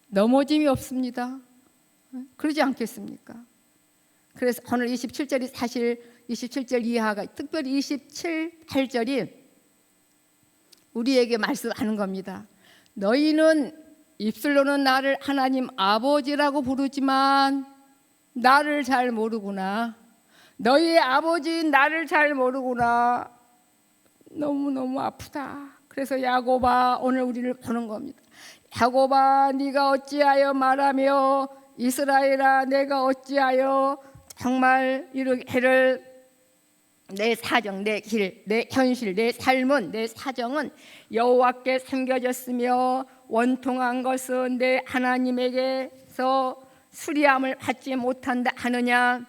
넘어짐이 없습니다. 그러지 않겠습니까? 그래서 오늘 27절이 사실 27절 이하가 특별히 27, 8절이 우리에게 말씀하는 겁니다. 너희는 입술로는 나를 하나님 아버지라고 부르지만 나를 잘 모르구나. 너희의 아버지인 나를 잘 모르구나. 너무너무 아프다. 그래서 야곱아 오늘 우리를 보는 겁니다. 야곱아 네가 어찌하여 말하며 이스라엘아 내가 어찌하여 정말 이르기를 내 사정, 내 길, 내 현실, 내 삶은 내 사정은 여호와께 섬겨졌으며 원통한 것은 내 하나님에게서 수리함을 받지 못한다 하느냐.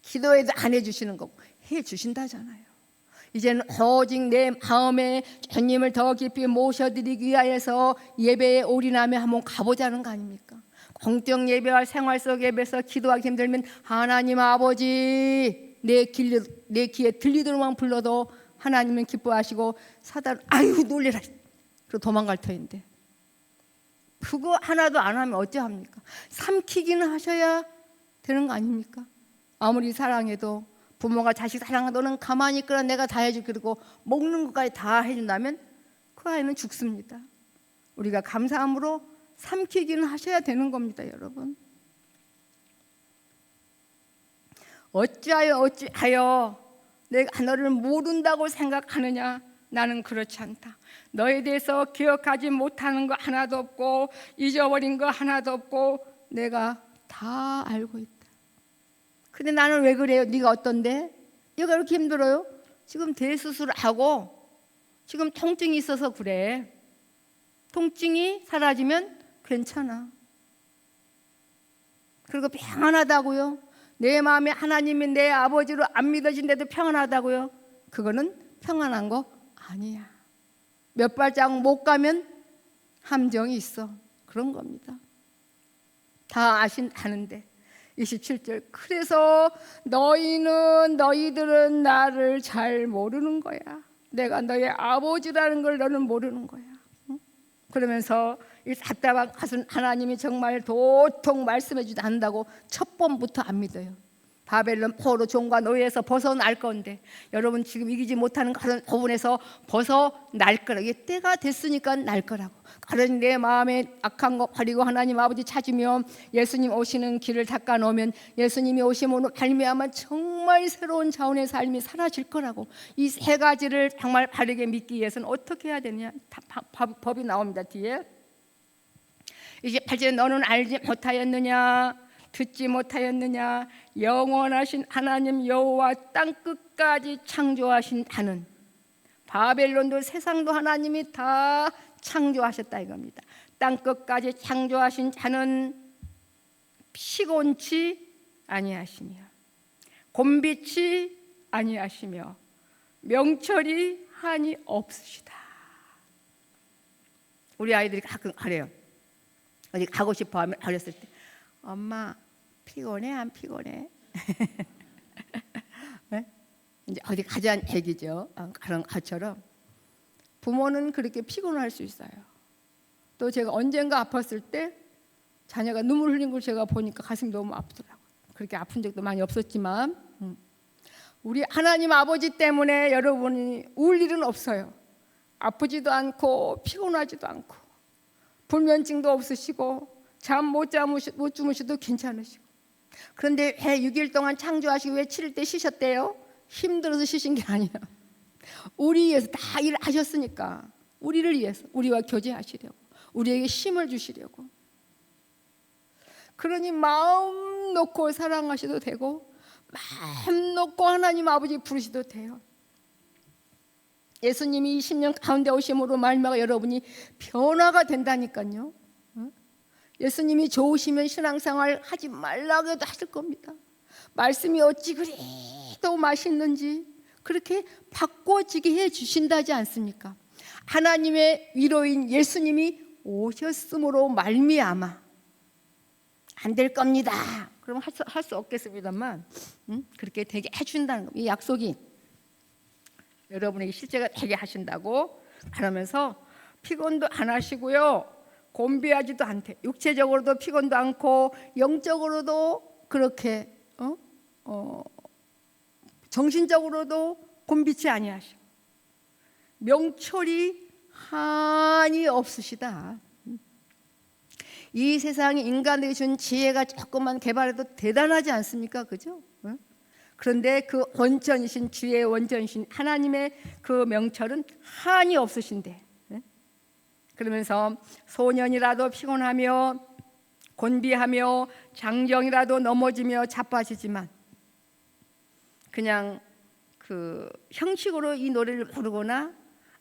기도에도 안 해주시는 거고 해주신다잖아요. 이제는 오직 내 마음에 주님을 더 깊이 모셔드리기 위하여서 예배에 올인하며 한번 가보자는 거 아닙니까? 공적 예배와 생활 속 예배에서 기도하기 힘들면 하나님 아버지 내 귀에 들리도록만 불러도 하나님은 기뻐하시고 사단 아유 놀래라 그리고 도망갈 터인데 그거 하나도 안 하면 어찌합니까? 삼키기는 하셔야 되는 거 아닙니까? 아무리 사랑해도 부모가 자식 사랑하고 너는 가만히 있거나 내가 다 해줄 그리고 먹는 것까지 다 해준다면 그 아이는 죽습니다. 우리가 감사함으로 삼키기는 하셔야 되는 겁니다, 여러분. 어찌하여 내가 너를 모른다고 생각하느냐? 나는 그렇지 않다. 너에 대해서 기억하지 못하는 거 하나도 없고 잊어버린 거 하나도 없고 내가 다 알고 있다. 근데 나는 왜 그래요? 네가 어떤데? 얘가 이렇게 힘들어요? 지금 대수술하고 지금 통증이 있어서 그래. 통증이 사라지면 괜찮아. 그리고 평안하다고요? 내 마음에 하나님이 내 아버지로 안 믿어진데도 평안하다고요? 그거는 평안한 거 아니야. 몇 발자국 못 가면 함정이 있어. 그런 겁니다. 다 아는데 27절 그래서 너희들은 나를 잘 모르는 거야. 내가 너의 아버지라는 걸 너는 모르는 거야. 응? 그러면서 이 답답한 것은 하나님이 정말 도통 말씀해 주지 않는다고 첫 번부터 안 믿어요. 바벨론 포로 종과 노예에서 벗어날 건데 여러분 지금 이기지 못하는 그런 부분에서 벗어날 거라고. 이게 때가 됐으니까 날 거라고. 그러니 내 마음에 악한 거 버리고 하나님 아버지 찾으며 예수님 오시는 길을 닦아 놓으면 예수님이 오심으로 발미하면 정말 새로운 자원의 삶이 사라질 거라고. 이 세 가지를 정말 바르게 믿기 위해서는 어떻게 해야 되느냐. 법이 나옵니다. 뒤에 28절에 너는 알지 못하였느냐 듣지 못하였느냐 영원하신 하나님 여호와 땅끝까지 창조하신 다는. 바벨론도 세상도 하나님이 다 창조하셨다 이겁니다. 땅끝까지 창조하신 자는 피곤치 아니하시며 곤비치 아니하시며 명철이 한이 없으시다. 우리 아이들이 가끔 그래요. 어디 가고 싶어 하면 어렸을 때 엄마 피곤해 안 피곤해? 네? 이제 어디 가자는 얘기죠. 그런 것처럼 부모는 그렇게 피곤할 수 있어요. 또 제가 언젠가 아팠을 때 자녀가 눈물 흘린 걸 제가 보니까 가슴이 너무 아프더라고요. 그렇게 아픈 적도 많이 없었지만 우리 하나님 아버지 때문에 여러분이 울 일은 없어요. 아프지도 않고 피곤하지도 않고 불면증도 없으시고 잠 못 주무셔도 괜찮으시고. 그런데 왜 6일 동안 창조하시고 왜 7일 때 쉬셨대요? 힘들어서 쉬신 게 아니에요. 우리 위해서 다 일하셨으니까, 우리를 위해서, 우리와 교제하시려고, 우리에게 힘을 주시려고. 그러니 마음 놓고 사랑하셔도 되고 마음 놓고 하나님 아버지 부르셔도 돼요. 예수님이 20년 가운데 오심으로 말미암아 여러분이 변화가 된다니까요. 예수님이 좋으시면 신앙생활 하지 말라고 해도 하실 겁니다. 말씀이 어찌 그리도 맛있는지 그렇게 바꿔지게 해주신다지 않습니까? 하나님의 위로인 예수님이 오셨으므로 말미암아 안 될 겁니다. 그럼 할 수 없겠습니다만 그렇게 되게 해준다는 이 약속이 여러분에게 실제가 되게 하신다고. 그러면서 피곤도 안 하시고요, 곤비하지도 않대. 육체적으로도 피곤도 않고 영적으로도 그렇게 정신적으로도 곤비치 아니하시고 명철이 한이 없으시다. 이 세상이 인간에게 준 지혜가 조금만 개발해도 대단하지 않습니까? 그죠? 그런데 그 원천이신 주의 원천이신 하나님의 그 명철은 한이 없으신데, 그러면서 소년이라도 피곤하며 곤비하며 장정이라도 넘어지며 자빠지지만 그냥 그 형식으로 이 노래를 부르거나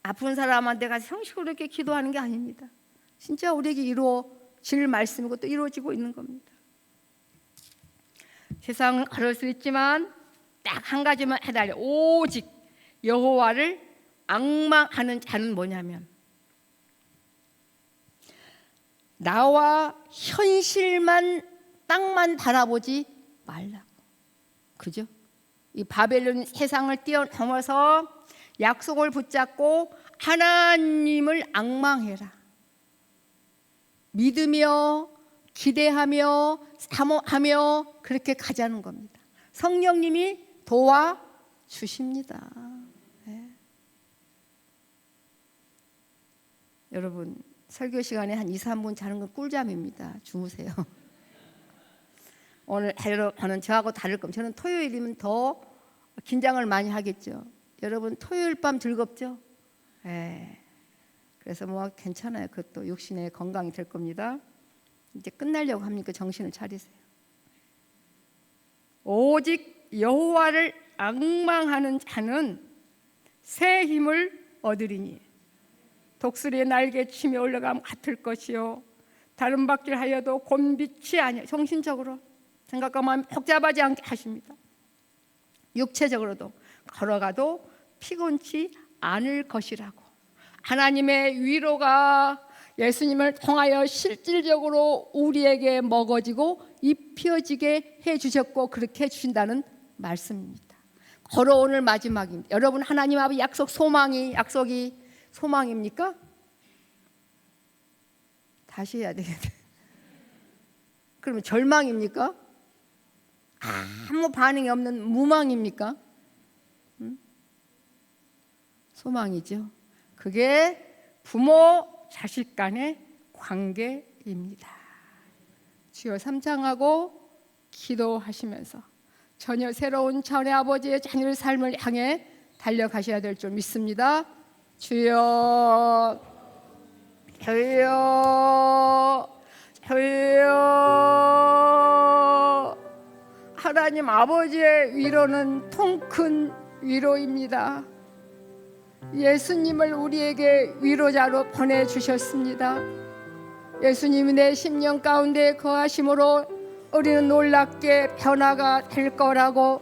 아픈 사람한테 가서 형식으로 이렇게 기도하는 게 아닙니다. 진짜 우리에게 이루어질 말씀이고 또 이루어지고 있는 겁니다. 세상은 그럴 수 있지만 딱 한 가지만 해달래. 오직 여호와를 앙망하는 자는 뭐냐면 나와 현실만 땅만 바라보지 말라고. 그죠? 이 바벨론 세상을 뛰어넘어서 약속을 붙잡고 하나님을 앙망해라. 믿으며 기대하며 사모하며 그렇게 가자는 겁니다. 성령님이 도와주십니다. 네. 여러분 설교 시간에 한 2, 3분 자는 건 꿀잠입니다. 주무세요. 오늘 저는 저하고 다를 겁니다. 저는 토요일이면 더 긴장을 많이 하겠죠. 여러분 토요일 밤 즐겁죠? 네. 그래서 뭐 괜찮아요. 그것도 육신의 건강이 될 겁니다. 이제 끝나려고 합니까? 정신을 차리세요. 오직 여호와를 앙망하는 자는 새 힘을 얻으리니 독수리의 날개 치며 올라가면 같을 것이요 다른 바길 하여도 곤비치 아니요. 정신적으로 생각과 마음이 복잡하지 않게 하십니다. 육체적으로도 걸어가도 피곤치 않을 것이라고. 하나님의 위로가 예수님을 통하여 실질적으로 우리에게 먹어지고 입혀지게 해주셨고 그렇게 해주신다는 말씀입니다. 걸어오늘 마지막입니다. 여러분 하나님 아버지 약속이 소망입니까? 다시 해야 되겠네. 그러면 절망입니까? 아무 반응이 없는 무망입니까? 소망이죠. 그게 부모 자식 간의 관계입니다. 주여 삼창하고 기도하시면서 전혀 새로운 차원의 아버지의 자녀의 삶을 향해 달려가셔야 될 줄 믿습니다. 주여 주여 주여. 하나님 아버지의 위로는 통큰 위로입니다. 예수님을 우리에게 위로자로 보내주셨습니다. 예수님이 내 심령 가운데 거하심으로 우리는 놀랍게 변화가 될 거라고,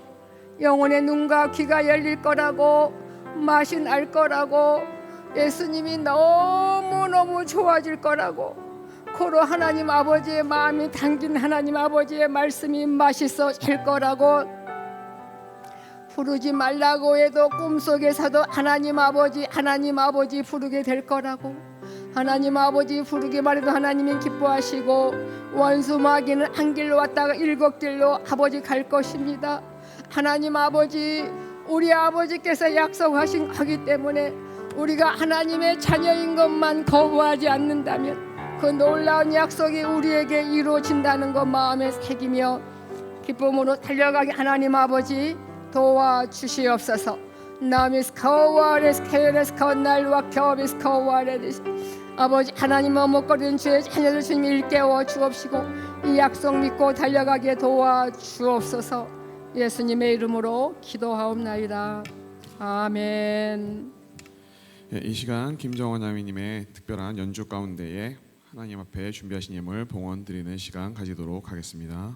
영혼의 눈과 귀가 열릴 거라고, 맛이 날 거라고, 예수님이 너무너무 좋아질 거라고, 고로 하나님 아버지의 마음이 담긴 하나님 아버지의 말씀이 맛있어질 거라고, 부르지 말라고 해도 꿈속에서도 하나님 아버지 부르게 될 거라고, 하나님 아버지 부르기만 해도 하나님이 기뻐하시고 원수 마귀는 한 길로 왔다가 7길로 아버지 갈 것입니다. 하나님 아버지, 우리 아버지께서 약속하신 거기 때문에 우리가 하나님의 자녀인 것만 거부하지 않는다면 그 놀라운 약속이 우리에게 이루어진다는 것 마음에 새기며 기쁨으로 달려가게 하나님 아버지 도와주시옵소서. 아버지 하나님 머뭇거리는 주의 자녀들 주님 일깨워 주옵시고 이 약속 믿고 달려가게 도와주옵소서. 예수님의 이름으로 기도하옵나이다. 아멘. 예, 이 시간 김정원 자매님의 특별한 연주 가운데에 하나님 앞에 준비하신 예물 봉헌 드리는 시간 가지도록 하겠습니다.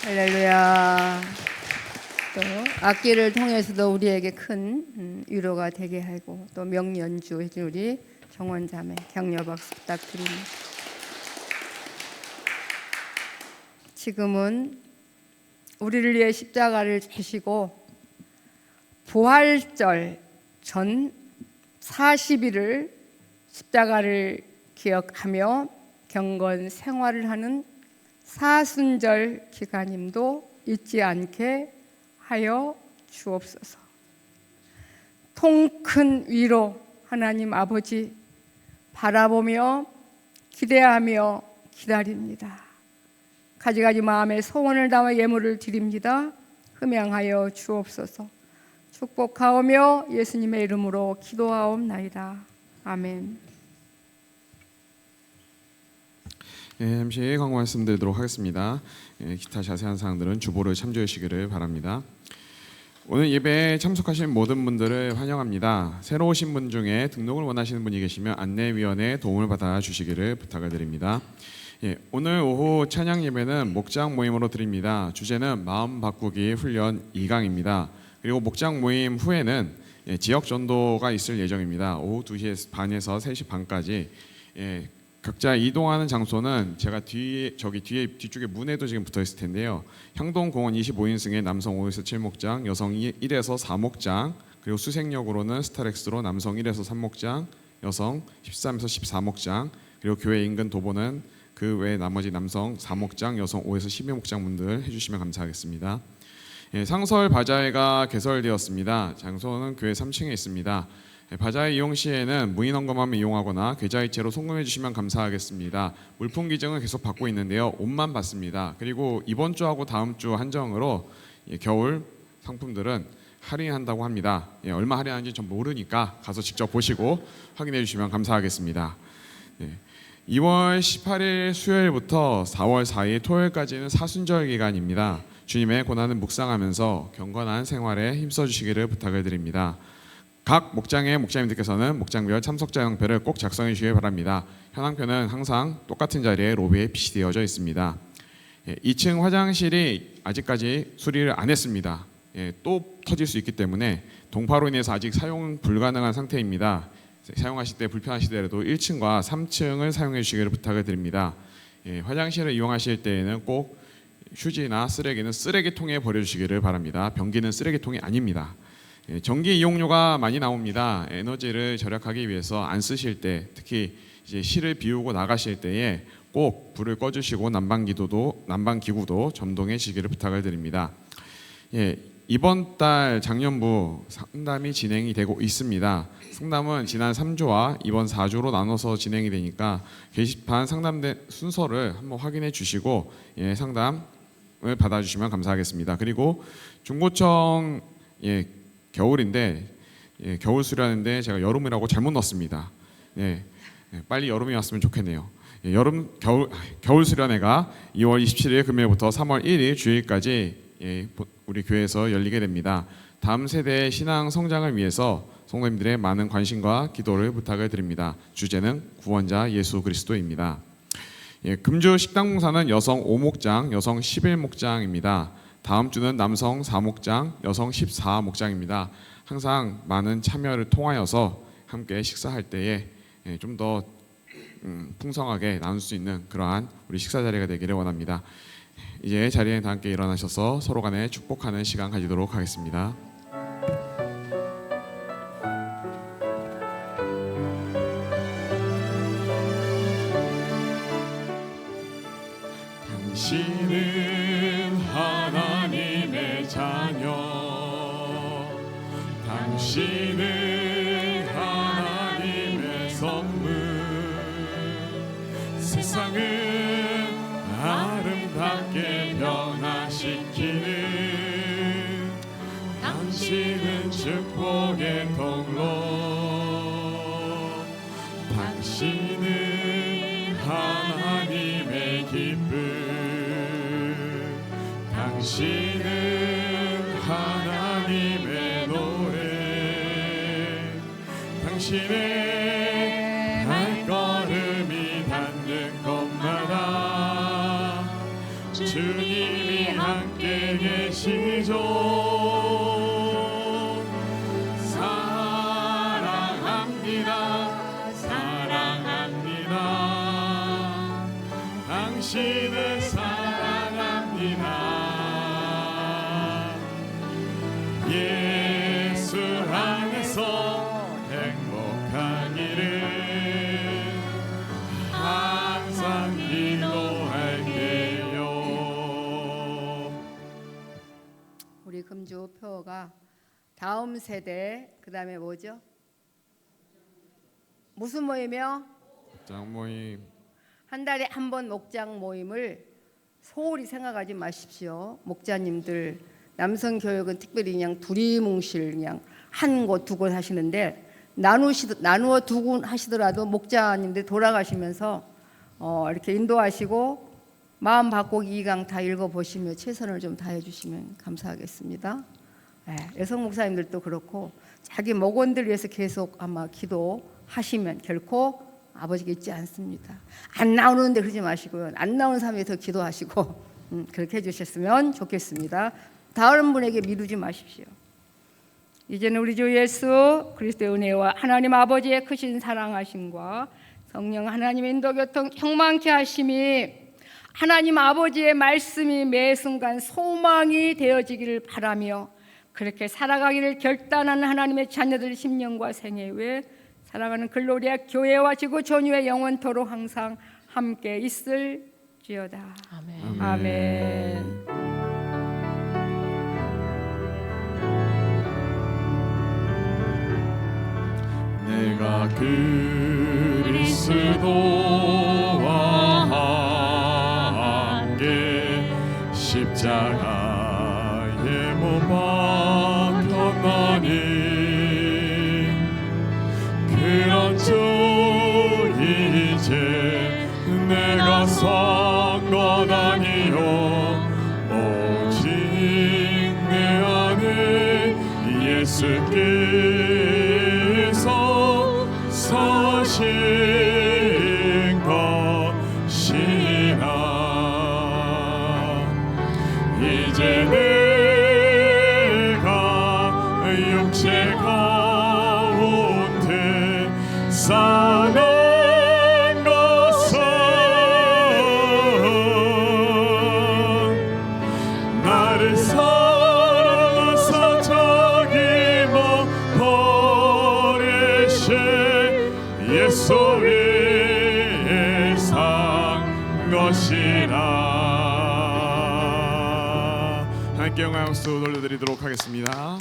할렐루야. 또 악기를 통해서도 우리에게 큰 위로가 되게 하고 또 명연주 해준 우리 정원자매 격려 박수 부탁드립니다. 지금은 우리를 위해 십자가를 지시고 부활절 전 40일을 십자가를 기억하며 경건 생활을 하는 사순절 기간임도 잊지 않게 하여 주옵소서. 통 큰 위로 하나님 아버지 바라보며 기대하며 기다립니다. 가지가지 마음의 소원을 담아 예물을 드립니다. 흠양하여 주옵소서. 축복하오며 예수님의 이름으로 기도하옵나이다. 아멘. 잠시 광고 말씀드리도록 하겠습니다. 기타 자세한 사항들은 주보를 참조해 주시기를 바랍니다. 오늘 예배에 참석하신 모든 분들을 환영합니다. 새로 오신 분 중에 등록을 원하시는 분이 계시면 안내위원회의 도움을 받아 주시기를 부탁을 드립니다. 오늘 오후 찬양 예배는 목장 모임으로 드립니다. 주제는 마음 바꾸기 훈련 2강입니다. 그리고 목장 모임 후에는 지역 전도가 있을 예정입니다. 오후 2시 반에서 3시 반까지. 각자 이동하는 장소는 제가 뒤쪽에 문에도 지금 붙어 있을 텐데요. 향동공원 25인승의 남성 5에서 7목장, 여성 1에서 4목장, 그리고 수색역으로는 스타렉스로 남성 1에서 3목장, 여성 13에서 14목장, 그리고 교회 인근 도보는 그 외 나머지 남성 4목장, 여성 5에서 12목장 분들 해주시면 감사하겠습니다. 상설 바자회가 개설되었습니다. 장소는 교회 3층에 있습니다. 바자회 이용 시에는 무인 헌금함을 이용하거나 계좌이체로 송금해 주시면 감사하겠습니다. 물품 기증은 계속 받고 있는데요. 옷만 받습니다. 그리고 이번 주하고 다음 주 한정으로 겨울 상품들은 할인한다고 합니다. 얼마 할인하는지 전 모르니까 가서 직접 보시고 확인해 주시면 감사하겠습니다. 2월 18일 수요일부터 4월 4일 토요일까지는 사순절 기간입니다. 주님의 고난을 묵상하면서 경건한 생활에 힘써 주시기를 부탁을 드립니다. 각 목장의 목장님들께서는 목장별 참석자형표를 꼭 작성해 주시기 바랍니다. 현황표는 항상 똑같은 자리에 로비에 비치되어져 있습니다. 2층 화장실이 아직까지 수리를 안 했습니다. 또 터질 수 있기 때문에 동파로 인해서 아직 사용 불가능한 상태입니다. 사용하실 때 불편하시더라도 1층과 3층을 사용해 주시기를 부탁을 드립니다. 화장실을 이용하실 때에는 꼭 휴지나 쓰레기는 쓰레기통에 버려주시기를 바랍니다. 변기는 쓰레기통이 아닙니다. 전기 이용료가 많이 나옵니다. 에너지를 절약하기 위해서 안 쓰실 때, 특히 이제 실을 비우고 나가실 때에 꼭 불을 꺼주시고 난방기구도 점동해 주시기를 부탁을 드립니다. 이번 달 작년부 상담이 진행이 되고 있습니다. 상담은 지난 3주와 이번 4주로 나눠서 진행이 되니까 게시판 상담된 순서를 한번 확인해 주시고 상담을 받아주시면 감사하겠습니다. 그리고 중고청 겨울인데 겨울 수련인데 제가 여름이라고 잘못 넣었습니다. 빨리 여름이 왔으면 좋겠네요. 겨울 수련회가 2월 27일 금요일부터 3월 1일 주일까지 우리 교회에서 열리게 됩니다. 다음 세대의 신앙 성장을 위해서 성도님들의 많은 관심과 기도를 부탁을 드립니다. 주제는 구원자 예수 그리스도입니다. 금주 식당 봉사는 여성 5목장, 여성 11목장입니다. 다음 주는 남성 4목장, 여성 14목장입니다. 항상 많은 참여를 통하여서 함께 식사할 때에 좀 더 풍성하게 나눌 수 있는 그러한 우리 식사 자리가 되기를 원합니다. 이제 자리에 다 함께 일어나셔서 서로 간에 축복하는 시간 가지도록 하겠습니다. 당신은 하나님의 자녀, 당신은 하나님의 선물, 세상을 아름답게 변화시키는 당신은 축복의 통로, 당신은 하나님의 기쁨, 당신은 하나님의 노래, 당신의 발걸음이 닿는 곳마다 주님이 계시죠. 사랑합니다. 사랑합니다. 당신을 사랑합니다. 예수 안에서 행복하기를 항상 기도할게요. 우리 금주 표어가 다음 세대 그다음에 뭐죠? 무슨 모임이요? 장 모임. 한 달에 한 번 목장 모임을 소홀히 생각하지 마십시오. 목자님들 남성 교육은 특별히 그냥 두리뭉실 그냥 한 곳 두 곳 하시는데 나누어 두 곳 하시더라도 목자님들 돌아가시면서 이렇게 인도하시고 마음 바꾸기 2강 다 읽어보시며 최선을 좀 다해주시면 감사하겠습니다. 네, 여성 목사님들도 그렇고 자기 목원들 위해서 계속 아마 기도하시면 결코 아버지가 있지 않습니다. 안 나오는데 그러지 마시고요. 안 나오는 사람이 더 기도하시고 그렇게 해주셨으면 좋겠습니다. 다른 분에게 미루지 마십시오. 이제는 우리 주 예수 그리스도의 은혜와 하나님 아버지의 크신 사랑하심과 성령 하나님의 인도교통 형만케 하심이 하나님 아버지의 말씀이 매 순간 소망이 되어지기를 바라며 그렇게 살아가기를 결단하는 하나님의 자녀들 심령과 생애 외 사랑하는 글로리아 교회와 지구 전유의 영원토록 항상 함께 있을지어다. 아멘. 아멘. 내가 그리스도와 함께 십자가에 못 박혔나니 그런 주 이제 내가 선 것 아니요 오직 내 안에 예수께서 사신 것이라 이제 내가 육체 가운데 사는 것은 나를 사랑하사 자기 몸 버리신 예수 위에 산 것이라. 함께 영광 박수 돌려드리도록 하겠습니다.